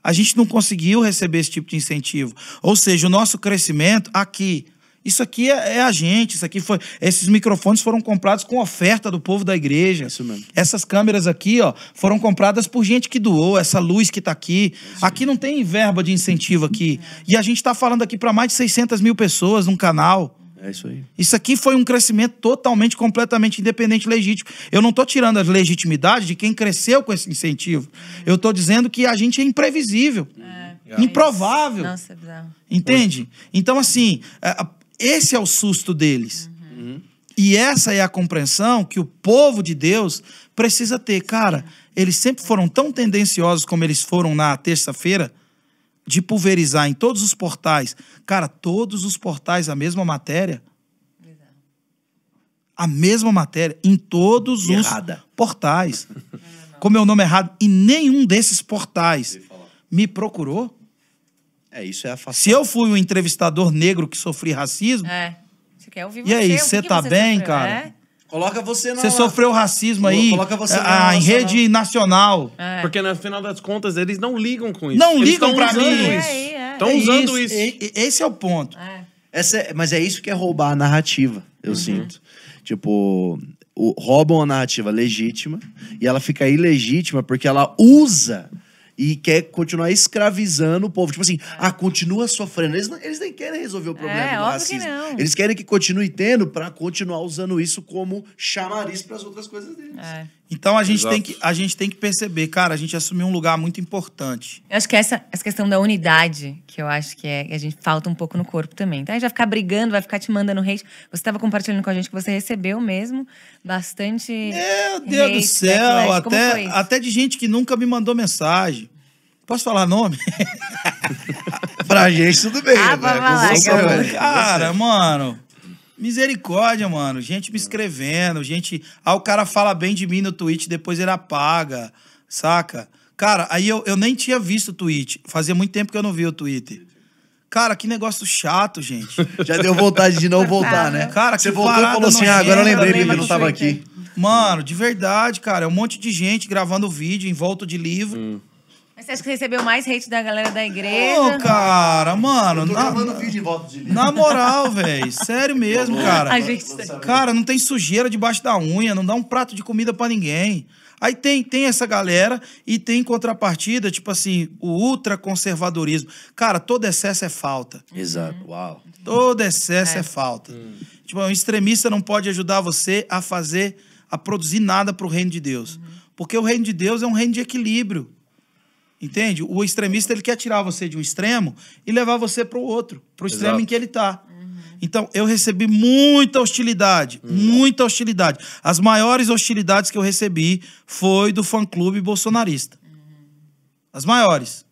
A gente não conseguiu receber esse tipo de incentivo. Ou seja, o nosso crescimento aqui... Isso aqui é a gente, esses microfones foram comprados com oferta do povo da igreja. Isso mesmo. Essas câmeras aqui, ó, foram compradas por gente que doou, essa luz que tá aqui. Aqui não tem verba de incentivo aqui. E a gente tá falando aqui para mais de 600 mil pessoas num canal. É isso aí. Isso aqui foi um crescimento totalmente, completamente independente e legítimo. Eu não tô tirando a legitimidade de quem cresceu com esse incentivo. Eu tô dizendo que a gente é imprevisível. Improvável. Nossa, é bizarro. Entende? Então, assim... esse é o susto deles. E essa é a compreensão que o povo de Deus precisa ter. Cara, eles sempre foram tão tendenciosos como eles foram na terça-feira, de pulverizar em todos os portais. Cara, todos os portais, a mesma matéria. A mesma matéria em todos os portais. Com meu nome errado. E nenhum desses portais me procurou. Isso é a Se eu fui um entrevistador negro que sofri racismo... Você quer ouvir e aí, você tá bem, sofreu, cara? Coloca você Você sofreu racismo aí Coloca você em rede nacional. Porque, no final das contas, eles não ligam com isso. Não eles ligam pra mim. Estão usando isso. Esse é o ponto. Mas é isso que é roubar a narrativa, eu sinto. Tipo, roubam a narrativa legítima e ela fica ilegítima porque ela usa e quer continuar escravizando o povo. Tipo assim, continua sofrendo. Eles nem querem resolver o problema do racismo. Que não. Eles querem que continue tendo pra continuar usando isso como chamariz pras outras coisas deles. Então a gente tem que perceber, cara, a gente assumiu um lugar muito importante. Eu acho que essa questão da unidade, que eu acho que a gente falta um pouco no corpo também. Tá? A gente vai ficar brigando, vai ficar te mandando hate. Você estava compartilhando com a gente que você recebeu mesmo bastante. Meu Deus do céu, até de gente que nunca me mandou mensagem. Posso falar nome? Pra gente tudo bem. Cara, mano, misericórdia, mano. Gente me escrevendo, o cara fala bem de mim no tweet, depois ele apaga, saca? Cara, aí eu nem tinha visto o tweet. Fazia muito tempo que eu não vi o Twitter. Cara, que negócio chato, gente. Já deu vontade de não voltar, né? Cara, você voltou e falou assim, agora eu lembrei porque eu não tava aqui. Mano, de verdade, cara, é um monte de gente gravando vídeo em volta de livro. Mas você acha que você recebeu mais hate da galera da igreja? Ô, cara, mano. Eu tô gravando vídeo em volta de livro. Na moral, velho. Sério mesmo, cara. A gente... Cara, não tem sujeira debaixo da unha, não dá um prato de comida pra ninguém. Aí tem essa galera e tem em contrapartida, tipo assim, o ultraconservadorismo. Cara, todo excesso é falta. Exato, uau. Todo excesso é falta. Tipo, um extremista não pode ajudar você a produzir nada pro reino de Deus. Porque o reino de Deus é um reino de equilíbrio. Entende? O extremista, ele quer tirar você de um extremo e levar você pro outro, pro extremo em que ele tá. Então, eu recebi muita hostilidade, muita hostilidade. As maiores hostilidades que eu recebi foi do fã-clube bolsonarista. As maiores.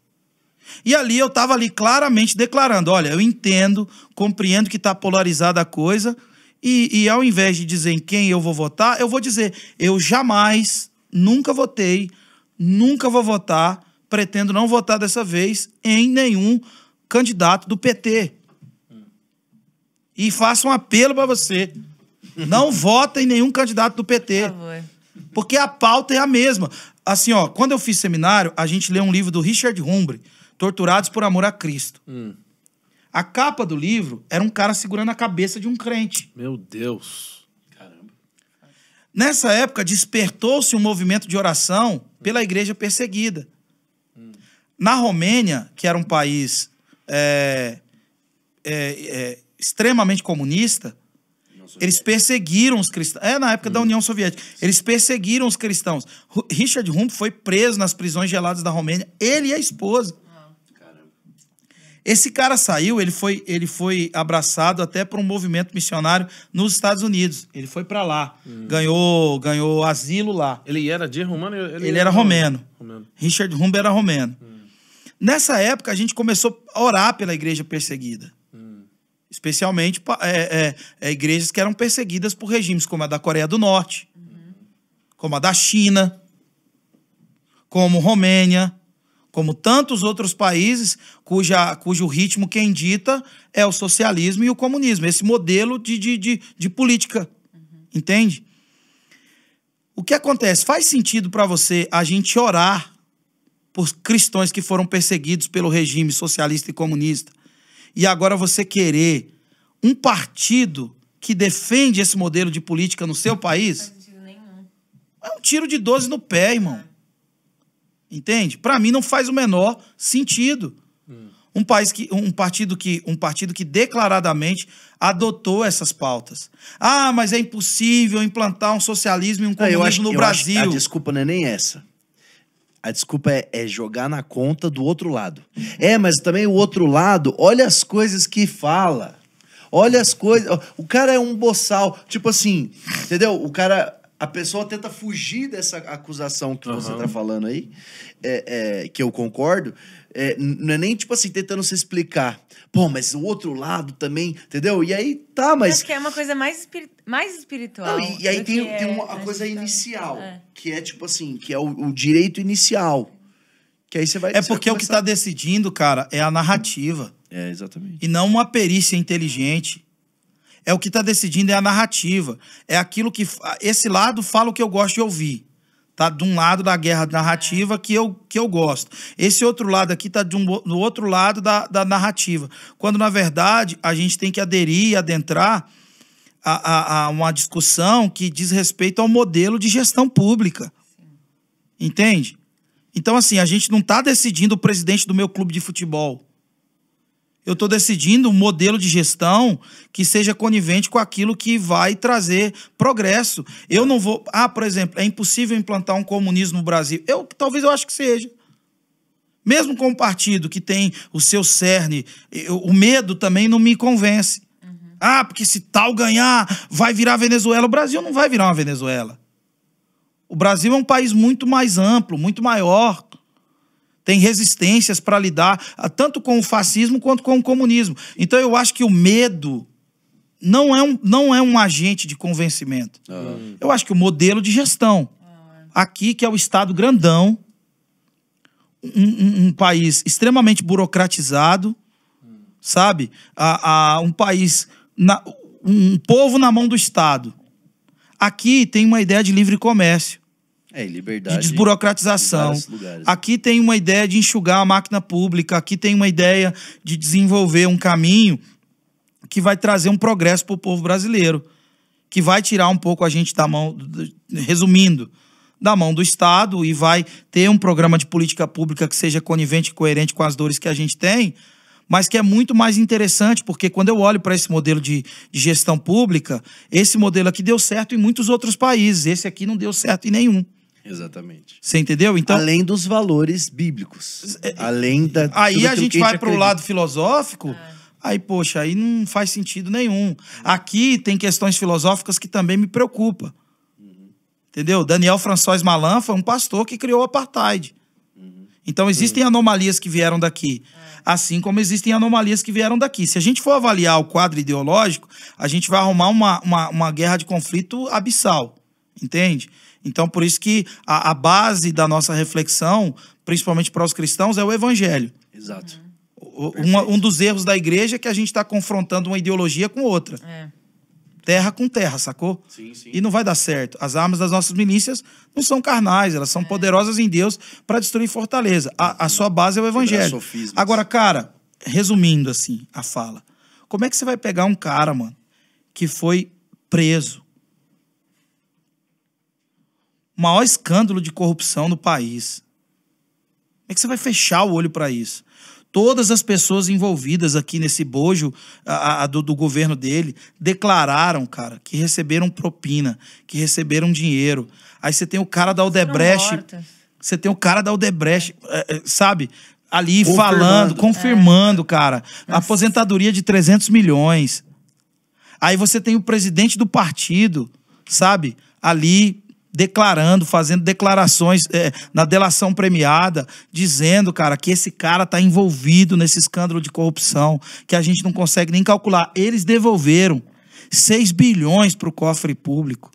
E ali eu tava ali claramente declarando, olha, eu entendo, compreendo que tá polarizada a coisa e ao invés de dizer em quem eu vou votar, eu vou dizer, eu jamais, nunca votei, nunca vou votar, pretendo não votar dessa vez em nenhum candidato do PT. E faço um apelo para você. Não vota em nenhum candidato do PT. Por favor. Porque a pauta é a mesma. Assim, ó, quando eu fiz seminário, a gente leu um livro do Richard Humbre, Torturados por Amor a Cristo. A capa do livro era um cara segurando a cabeça de um crente. Meu Deus. Caramba. Nessa época, despertou-se um movimento de oração pela igreja perseguida. Na Romênia, que era um país extremamente comunista, eles perseguiram os cristãos. Na época da União Soviética. Eles perseguiram os cristãos. Richard Humbre foi preso nas prisões geladas da Romênia. Ele e a esposa. Esse cara saiu, ele foi abraçado até por um movimento missionário nos Estados Unidos. Ele foi para lá. Ganhou asilo lá. Ele era de romano? Ele era romeno. Richard Humbre era romeno. Nessa época, a gente começou a orar pela igreja perseguida. Especialmente igrejas que eram perseguidas por regimes como a da Coreia do Norte, como a da China, como Romênia, como tantos outros países cujo ritmo quem dita é o socialismo e o comunismo. Esse modelo de política. Entende? O que acontece? Faz sentido para você a gente orar por cristãos que foram perseguidos pelo regime socialista e comunista, e agora você querer um partido que defende esse modelo de política no seu país? Não faz sentido nenhum. É um tiro de 12 no pé, irmão. Entende? Para mim não faz o menor sentido. Um partido que declaradamente adotou essas pautas. Mas é impossível implantar um socialismo e um comunismo no Brasil. A desculpa não é nem essa. A desculpa é jogar na conta do outro lado. Mas também o outro lado, olha as coisas que fala. Olha as coisas. O cara é um boçal. Tipo assim, entendeu? O cara... A pessoa tenta fugir dessa acusação que você tá falando aí, que eu concordo. Não é nem, tipo assim, tentando se explicar. Pô, mas o outro lado também, entendeu? E aí, tá, mas... Acho que é uma coisa mais espiritual. Não, e aí tem uma coisa inicial, que é, tipo assim, que é o direito inicial. Que aí você vai... porque o que tá decidindo, cara, é a narrativa. Exatamente. E não uma perícia inteligente. É o que tá decidindo, é a narrativa. É aquilo que... Esse lado fala o que eu gosto de ouvir. Tá de um lado da guerra narrativa que eu gosto. Esse outro lado aqui tá do outro lado da narrativa. Quando, na verdade, a gente tem que aderir e adentrar a uma discussão que diz respeito ao modelo de gestão pública. Entende? Então, assim, a gente não tá decidindo o presidente do meu clube de futebol. Eu estou decidindo um modelo de gestão que seja conivente com aquilo que vai trazer progresso. Eu não vou... por exemplo, é impossível implantar um comunismo no Brasil. Talvez eu acho que seja. Mesmo com um partido que tem o seu cerne, o medo também não me convence. Porque se tal ganhar, vai virar Venezuela. O Brasil não vai virar uma Venezuela. O Brasil é um país muito mais amplo, muito maior. Tem resistências para lidar tanto com o fascismo quanto com o comunismo. Então eu acho que o medo não é um agente de convencimento. Eu acho que o modelo de gestão, aqui que é o Estado grandão, um país extremamente burocratizado, sabe? Um país, um povo na mão do Estado. Aqui tem uma ideia de livre comércio. Liberdade. De desburocratização. Aqui tem uma ideia de enxugar a máquina pública. Aqui tem uma ideia de desenvolver um caminho que vai trazer um progresso para o povo brasileiro. Que vai tirar um pouco a gente da mão, resumindo, da mão do Estado e vai ter um programa de política pública que seja conivente e coerente com as dores que a gente tem, mas que é muito mais interessante, porque quando eu olho para esse modelo de gestão pública, esse modelo aqui deu certo em muitos outros países. Esse aqui não deu certo em nenhum. Exatamente. Você entendeu? Então, além dos valores bíblicos. Além da... Aí a gente vai para o lado filosófico, aí, poxa, aí não faz sentido nenhum. Aqui tem questões filosóficas que também me preocupam. Entendeu? Daniel François Malan foi um pastor que criou o apartheid. Então existem anomalias que vieram daqui. Assim como existem anomalias que vieram daqui. Se a gente for avaliar o quadro ideológico, a gente vai arrumar uma guerra de conflito abissal. Entende? Então, por isso que a base da nossa reflexão, principalmente para os cristãos, é o evangelho. Exato. Um dos erros da igreja é que a gente está confrontando uma ideologia com outra. Terra com terra, sacou? Sim, sim. E não vai dar certo. As armas das nossas milícias não são carnais, elas são poderosas em Deus para destruir fortaleza. A sua base é o evangelho. Agora, cara, resumindo assim a fala, como é que você vai pegar um cara, mano, que foi preso? O maior escândalo de corrupção do país. Como é que você vai fechar o olho para isso? Todas as pessoas envolvidas aqui nesse bojo do governo dele declararam, cara, que receberam propina, que receberam dinheiro. Aí você tem o cara da Odebrecht, sabe? Ali confirmando, cara. Aposentadoria de 300 milhões. Aí você tem o presidente do partido, sabe? Ali declarando, fazendo declarações na delação premiada, dizendo, cara, que esse cara tá envolvido nesse escândalo de corrupção, que a gente não consegue nem calcular. Eles devolveram 6 bilhões para o cofre público.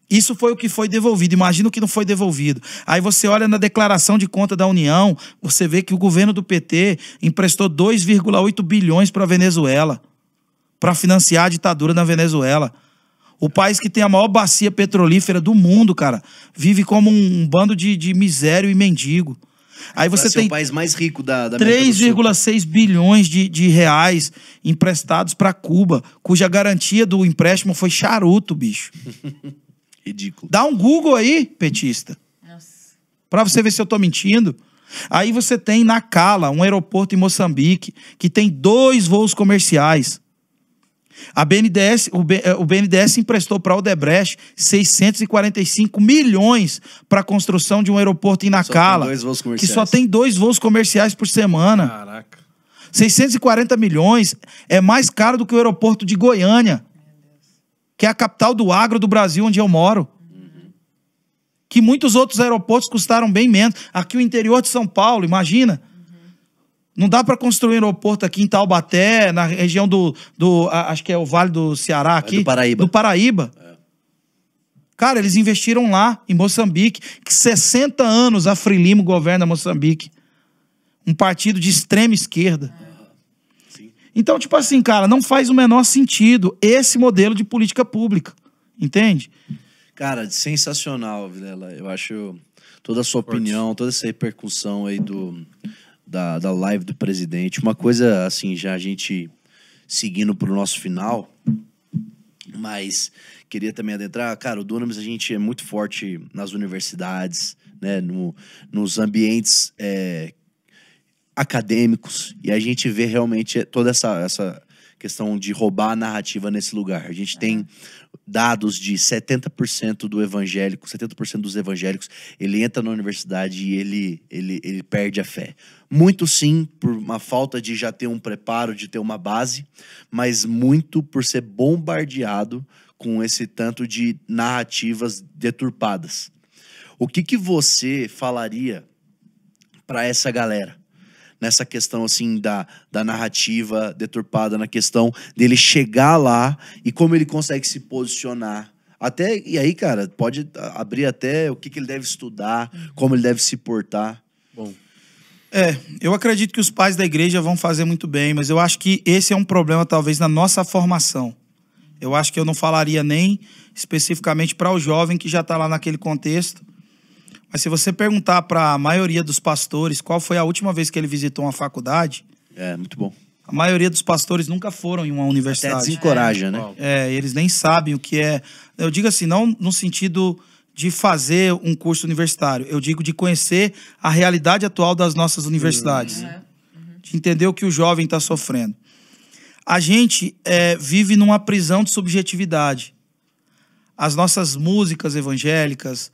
Isso foi o que foi devolvido. Imagina o que não foi devolvido. Aí você olha na declaração de conta da União, você vê que o governo do PT emprestou 2,8 bilhões para a Venezuela, para financiar a ditadura na Venezuela. O país que tem a maior bacia petrolífera do mundo, cara, vive como um bando de misério e mendigo. Aí você tem o país mais rico da 3,6 bilhões de reais emprestados para Cuba, cuja garantia do empréstimo foi charuto, bicho. Ridículo. Dá um Google aí, petista. Nossa. Pra você ver se eu tô mentindo. Aí você tem Nacala, um aeroporto em Moçambique, que tem 2 voos comerciais. O BNDES emprestou para a Odebrecht 645 milhões para a construção de um aeroporto em Nacala, que só tem 2 voos comerciais por semana. Caraca. 640 milhões é mais caro do que o aeroporto de Goiânia, que é a capital do agro do Brasil, onde eu moro. Que muitos outros aeroportos custaram bem menos. Aqui o interior de São Paulo, imagina. Não dá para construir um aeroporto aqui em Taubaté, na região acho que é o Vale do Ceará aqui. Do Paraíba. Do Paraíba. Cara, eles investiram lá, em Moçambique, que 60 anos a Frelimo governa Moçambique. Um partido de extrema esquerda. Então, tipo assim, cara, não faz o menor sentido esse modelo de política pública. Entende? Cara, sensacional, Vilela. Eu acho toda a sua opinião, toda essa repercussão aí da live do presidente. Uma coisa, assim, já a gente seguindo pro nosso final, mas queria também adentrar. Cara, o Dunamis, a gente é muito forte nas universidades, né, nos ambientes acadêmicos, e a gente vê realmente toda essa questão de roubar a narrativa nesse lugar. A gente tem dados de 70% do evangélico, 70% dos evangélicos, ele entra na universidade e ele perde a fé. Muito sim, por uma falta de já ter um preparo, de ter uma base, mas muito por ser bombardeado com esse tanto de narrativas deturpadas. O que você falaria para essa galera? Nessa questão, assim, da narrativa deturpada, na questão dele chegar lá e como ele consegue se posicionar. E aí, cara, pode abrir até o que ele deve estudar, como ele deve se portar. Bom. Eu acredito que os pais da igreja vão fazer muito bem, mas eu acho que esse é um problema, talvez, na nossa formação. Eu acho que eu não falaria nem especificamente para o jovem que já está lá naquele contexto. Mas se você perguntar para a maioria dos pastores qual foi a última vez que ele visitou uma faculdade... muito bom. A maioria dos pastores nunca foram em uma universidade. Até desencoraja, né? Eles nem sabem o que é... Eu digo assim, não no sentido de fazer um curso universitário. Eu digo de conhecer a realidade atual das nossas universidades. De entender o que o jovem está sofrendo. A gente vive numa prisão de subjetividade. As nossas músicas evangélicas...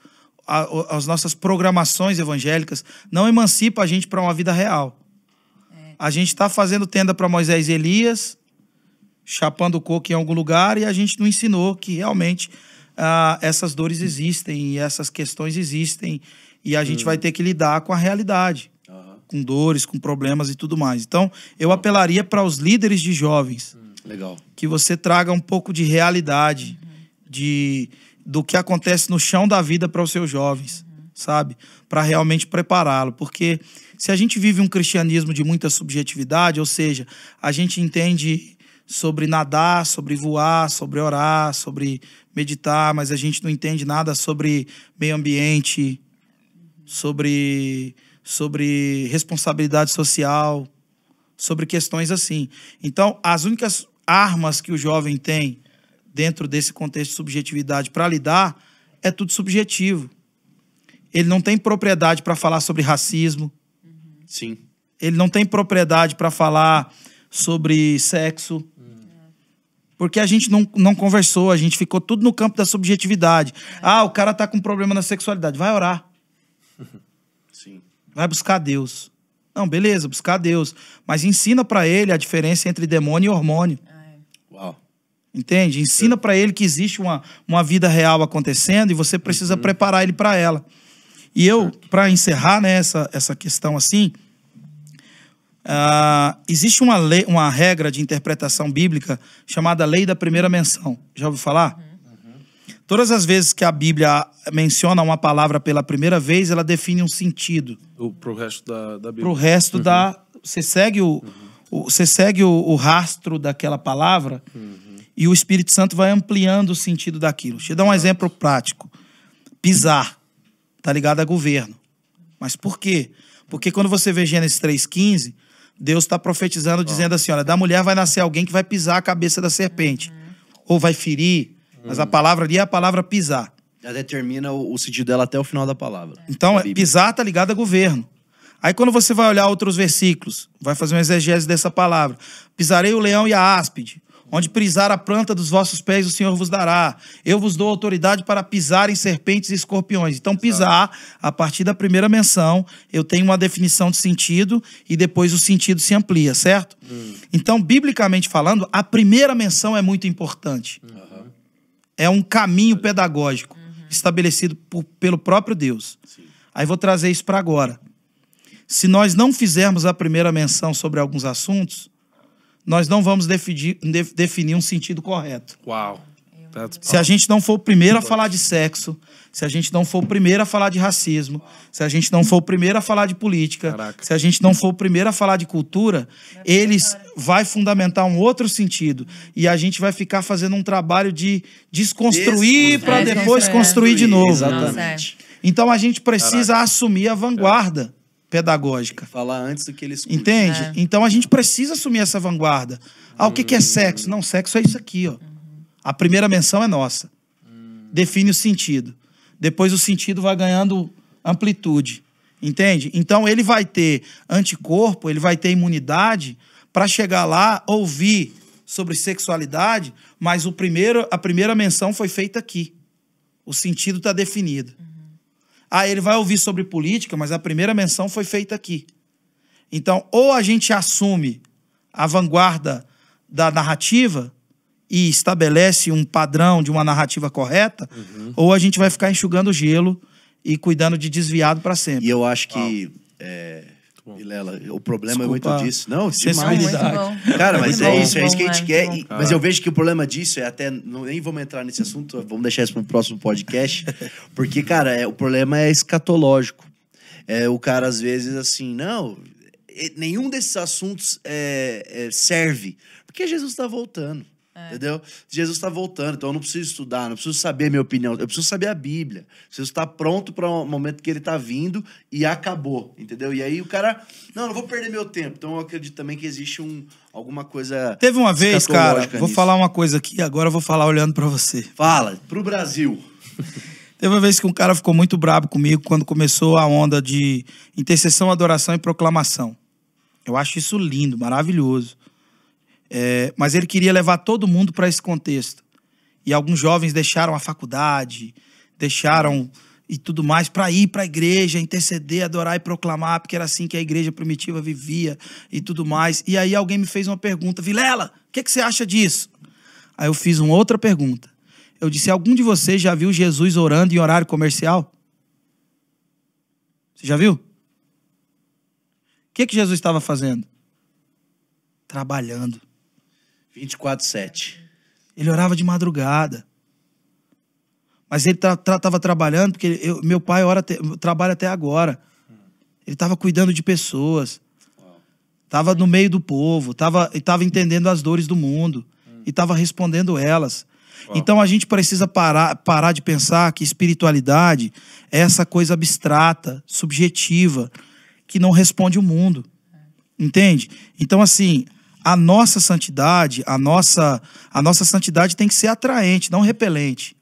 as nossas programações evangélicas não emancipam a gente para uma vida real. A gente está fazendo tenda para Moisés e Elias, chapando o coco em algum lugar, e a gente não ensinou que realmente essas dores existem e essas questões existem, e a gente vai ter que lidar com a realidade, com dores, com problemas e tudo mais. Então, eu apelaria para os líderes de jovens. Legal. Que você traga um pouco de realidade, do que acontece no chão da vida para os seus jovens, sabe? Para realmente prepará-lo. Porque se a gente vive um cristianismo de muita subjetividade, ou seja, a gente entende sobre nadar, sobre voar, sobre orar, sobre meditar, mas a gente não entende nada sobre meio ambiente, sobre responsabilidade social, sobre questões assim. Então, as únicas armas que o jovem tem dentro desse contexto de subjetividade para lidar, é tudo subjetivo. Ele não tem propriedade para falar sobre racismo. Sim. Ele não tem propriedade para falar sobre sexo. Porque a gente não conversou, a gente ficou tudo no campo da subjetividade. O cara tá com problema na sexualidade, vai orar. Sim. Vai buscar Deus. Não, beleza, buscar Deus. Mas ensina para ele a diferença entre demônio e hormônio. Uau. Entende? Ensina para ele que existe uma vida real acontecendo e você precisa preparar ele para ela. E eu, para encerrar, né, essa questão assim, existe uma regra de interpretação bíblica chamada lei da primeira menção. Já ouviu falar? Todas as vezes que a Bíblia menciona uma palavra pela primeira vez, ela define um sentido. Pro resto da Bíblia. Pro resto Você segue o rastro daquela palavra e o Espírito Santo vai ampliando o sentido daquilo. Deixa eu dar um exemplo prático. Pisar. Tá ligado a governo. Mas por quê? Porque quando você vê Gênesis 3,15, Deus está profetizando, dizendo assim, olha, da mulher vai nascer alguém que vai pisar a cabeça da serpente. Ou vai ferir. Mas a palavra ali é a palavra pisar. Já determina o sentido dela até o final da palavra. Então, pisar tá ligado a governo. Aí quando você vai olhar outros versículos, vai fazer uma exegese dessa palavra. Pisarei o leão e a áspide. Onde pisar a planta dos vossos pés, o Senhor vos dará. Eu vos dou autoridade para pisar em serpentes e escorpiões. Então, pisar, a partir da primeira menção, eu tenho uma definição de sentido e depois o sentido se amplia, certo? Então, biblicamente falando, a primeira menção é muito importante. É um caminho pedagógico estabelecido pelo próprio Deus. Sim. Aí vou trazer isso para agora. Se nós não fizermos a primeira menção sobre alguns assuntos, nós não vamos definir um sentido correto. Uau. Se a gente não for o primeiro a falar de sexo, se a gente não for o primeiro a falar de racismo, se a gente não for o primeiro a falar de política, se a gente não for o primeiro a falar de cultura, eles vai fundamentar um outro sentido. E a gente vai ficar fazendo um trabalho de desconstruir para depois construir de novo. Exatamente. Então a gente precisa assumir a vanguarda pedagógica. Falar antes do que eles escutam. Entende? Então a gente precisa assumir essa vanguarda. Ah, o que é sexo? Não, sexo é isso aqui, ó. A primeira menção é nossa. Define o sentido. Depois o sentido vai ganhando amplitude. Entende? Então ele vai ter anticorpo, ele vai ter imunidade para chegar lá, ouvir sobre sexualidade, mas a primeira menção foi feita aqui. O sentido está definido. Ah, ele vai ouvir sobre política, mas a primeira menção foi feita aqui. Então, ou a gente assume a vanguarda da narrativa e estabelece um padrão de uma narrativa correta, ou a gente vai ficar enxugando gelo e cuidando de desviado para sempre. E eu acho que, Vilela, o problema é muito disso. Não, demais. Cara, mas é isso que a gente quer. Mas eu vejo que o problema disso é até... Nem vamos entrar nesse assunto, vamos deixar isso para o próximo podcast. Porque, cara, o problema é escatológico. O cara, às vezes, assim, não... Nenhum desses assuntos serve. Porque Jesus está voltando. Entendeu? Jesus está voltando, então eu não preciso estudar, não preciso saber a minha opinião, eu preciso saber a Bíblia. Preciso estar pronto para o momento que ele está vindo e acabou, entendeu? E aí o cara, não vou perder meu tempo. Então eu acredito também que existe alguma coisa. Teve uma vez, cara, vou falar uma coisa aqui, agora eu vou falar olhando para você. Fala, pro Brasil. Teve uma vez que um cara ficou muito bravo comigo quando começou a onda de intercessão, adoração e proclamação. Eu acho isso lindo, maravilhoso. Mas ele queria levar todo mundo para esse contexto. E alguns jovens deixaram a faculdade, deixaram e tudo mais para ir para a igreja, interceder, adorar e proclamar, porque era assim que a igreja primitiva vivia e tudo mais. E aí alguém me fez uma pergunta: Vilela, o que você acha disso? Aí eu fiz uma outra pergunta. Eu disse: algum de vocês já viu Jesus orando em horário comercial? Você já viu? O que Jesus estava fazendo? Trabalhando. 24/7. Ele orava de madrugada. Mas ele estava trabalhando porque meu pai trabalha até agora. Ele estava cuidando de pessoas. Estava no meio do povo. Estava entendendo as dores do mundo. E estava respondendo elas. Então a gente precisa parar de pensar que espiritualidade é essa coisa abstrata, subjetiva, que não responde o mundo. Entende? Então, assim... A nossa santidade, a nossa santidade tem que ser atraente, não repelente.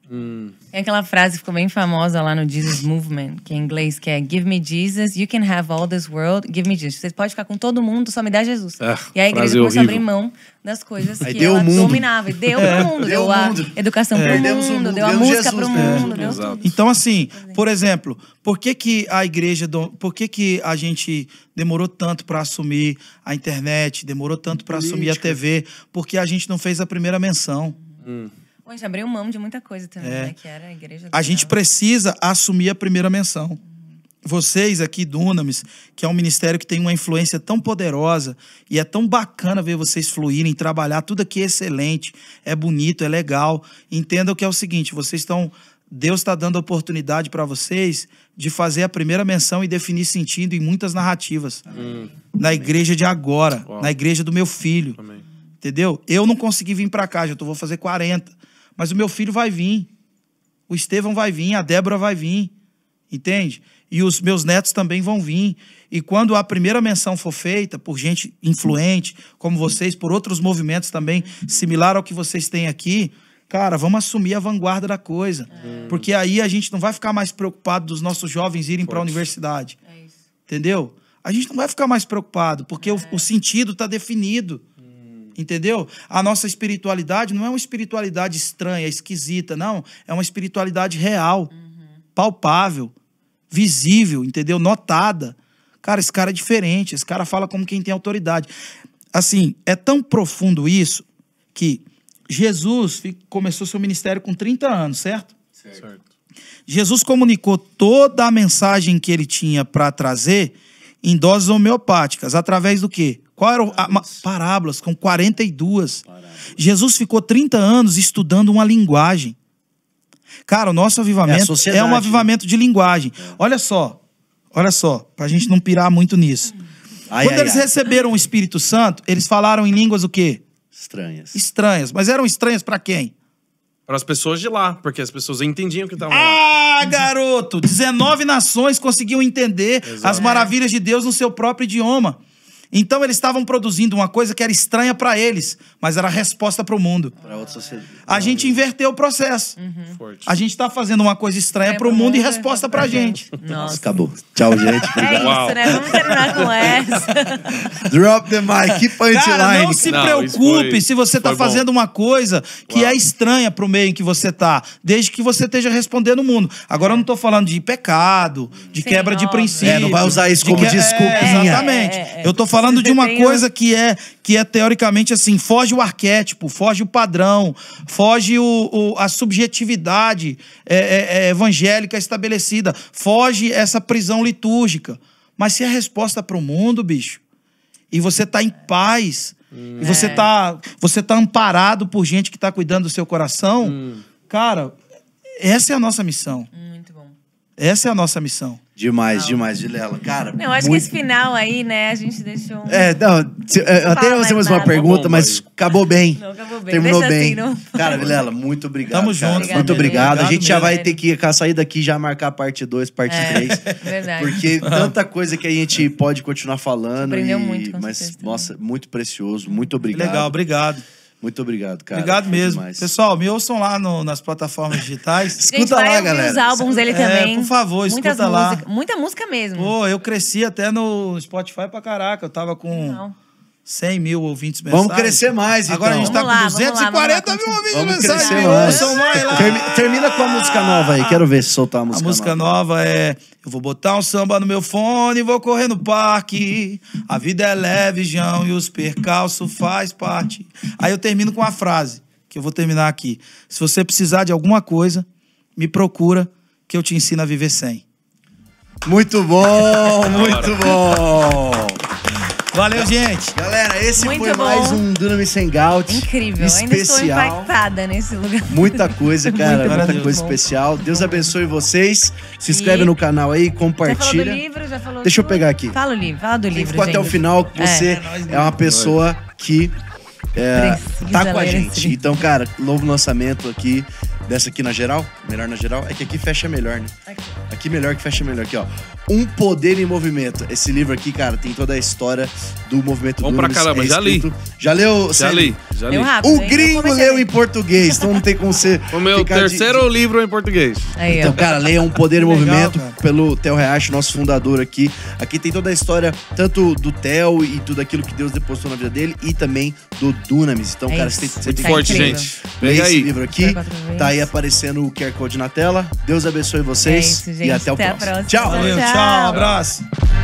Tem aquela frase que ficou bem famosa lá no Jesus Movement, que em inglês que é Give me Jesus, you can have all this world, give me Jesus. Você pode ficar com todo mundo, só me dá Jesus. E a igreja começou a abrir mão das coisas que ela dominava. E deu pro mundo, deu a educação pro mundo, deu a música pro mundo. Então, assim, por exemplo, por que a gente demorou tanto para assumir a internet, demorou tanto para assumir a TV? Porque a gente não fez a primeira menção. A gente abriu mão de muita coisa também, né? Que era a igreja. A gente precisa assumir a primeira menção. Vocês aqui, Dunamis, que é um ministério que tem uma influência tão poderosa e é tão bacana ver vocês fluírem, trabalhar, tudo aqui é excelente, é bonito, é legal. Entendam que é o seguinte, Deus está dando a oportunidade para vocês de fazer a primeira menção e definir sentido em muitas narrativas. Na igreja de agora, na igreja do meu filho. Entendeu? Eu não consegui vir para cá, vou fazer 40. Mas o meu filho vai vir. O Estevão vai vir, a Débora vai vir. Entende? E os meus netos também vão vir. E quando a primeira menção for feita por gente influente, como vocês, por outros movimentos também, similar ao que vocês têm aqui, cara, vamos assumir a vanguarda da coisa. Porque aí a gente não vai ficar mais preocupado dos nossos jovens irem para a universidade. Entendeu? A gente não vai ficar mais preocupado, porque o sentido está definido. entendeu? A nossa espiritualidade não é uma espiritualidade estranha, esquisita, não. É uma espiritualidade real, palpável, visível, entendeu? Notada. Cara, esse cara é diferente, esse cara fala como quem tem autoridade. Assim, é tão profundo isso que Jesus começou seu ministério com 30 anos, certo? Certo. Jesus comunicou toda a mensagem que ele tinha para trazer em doses homeopáticas. Através do quê? Qual era parábolas, com 42. Jesus ficou 30 anos estudando uma linguagem. Cara, o nosso avivamento é um avivamento de linguagem. Olha só, pra gente não pirar muito nisso. Quando eles receberam o Espírito Santo, eles falaram em línguas o quê? Estranhas. Estranhas. Mas eram estranhas para quem? Para as pessoas de lá, porque as pessoas entendiam o que estavam lá. Ah, garoto! 19 nações conseguiam entender as maravilhas de Deus no seu próprio idioma. Então eles estavam produzindo uma coisa que era estranha para eles, mas era a resposta para o mundo. Para outra sociedade. A gente inverteu o processo. Forte. A gente tá fazendo uma coisa estranha para o mundo e resposta pra gente. Nossa. Acabou. Tchau, gente. É isso, né? Vamos terminar com essa. Drop the mic. Que punchline. Cara, não se preocupe se você tá fazendo uma coisa que é estranha pro meio em que você tá, desde que você esteja respondendo o mundo. Agora eu não tô falando de pecado, de quebra de princípio. Não vai usar isso como desculpinha. Exatamente. Eu tô falando de uma coisa que é teoricamente assim, foge o arquétipo, foge o padrão, foge a subjetividade evangélica estabelecida, foge essa prisão litúrgica. Mas se é resposta para o mundo, bicho, e você tá em paz, e você tá amparado por gente que tá cuidando do seu coração, cara, essa é a nossa missão. Muito bom. Essa é a nossa missão. Demais, Vilela. Cara, eu acho que esse final aí, né, a gente deixou... até eu fazer mais uma pergunta, mas acabou bem. Não, acabou bem. Terminou Deixa bem. assim, não... Cara, Vilela, muito obrigado. Tamo junto. Muito obrigado. A gente já vai mesmo. ter que sair daqui já marcar a parte 2, parte 3. Verdade. Porque tanta coisa que a gente pode continuar falando. Aprendeu muito, com mas, certeza. nossa, muito precioso. Muito obrigado. Legal, obrigado. Muito obrigado, cara. Obrigado mesmo. Demais. Pessoal, me ouçam lá nas plataformas digitais. Escuta vai lá, ouvir galera. os álbuns dele também. Por favor, escuta lá. Muita música mesmo. Pô, eu cresci até no Spotify pra caraca. Eu tava com Não. 100 mil ouvintes mensais. Vamos crescer mais, então. Agora a gente tá Vamos com lá, 240 mil ouvintes Vamos mensais. crescer Me mais. ouçam mais lá. Termina com a música nova aí. Quero ver se soltar a A música música nova é: eu vou botar um samba no meu fone e vou correr no parque. A vida é leve, João, e os percalços faz parte. Aí eu termino com a frase, que eu vou terminar aqui. Se você precisar de alguma coisa, me procura, que eu te ensino a viver sem. Muito bom, muito bom. Valeu, gente. Galera, esse Muito foi bom. mais um Dunamis Hangout. Incrível. Ainda estou Especial. impactada nesse lugar. Muita coisa, cara. Muito bom, Muita muito coisa bom. especial. Deus abençoe vocês. Se inscreve E- no canal aí, Já falou do compartilha. livro, já falou Deixa eu tudo. pegar aqui. Fala o livro, fala do Quem livro, ficou até o gente. final, você é uma pessoa que Precisa tá com a ler esse gente. livro. Então, cara, novo lançamento aqui, dessa aqui na geral, melhor na geral, é que aqui fecha melhor, né? Aqui melhor que fecha melhor. Aqui, ó. Um Poder em Movimento. Esse livro aqui, cara, tem toda a história do movimento Bom pra Dunamis. caramba, já li. Já leu? Já Célio? li, já li. Deu rápido, O hein? Eu gringo comecei a leu ler. em português, então não tem como você O meu ficar terceiro livro é em português. Aí, ó. Então, cara, leia Um Poder em Legal, Movimento cara. pelo Theo Reacho, nosso fundador aqui. Aqui tem toda a história, tanto do Theo e tudo aquilo que Deus depositou na vida dele, e também do Dunamis. Então, É cara, isso. você tem Tá Forte, incrível. gente. Leia Pega esse aí. livro aqui. 4 vezes. Tá aí aparecendo o QR Code na tela. Deus abençoe vocês. É isso, gente. E até o Até a próximo. próxima. Tchau. Valeu, Tchau. tchau, um abraço.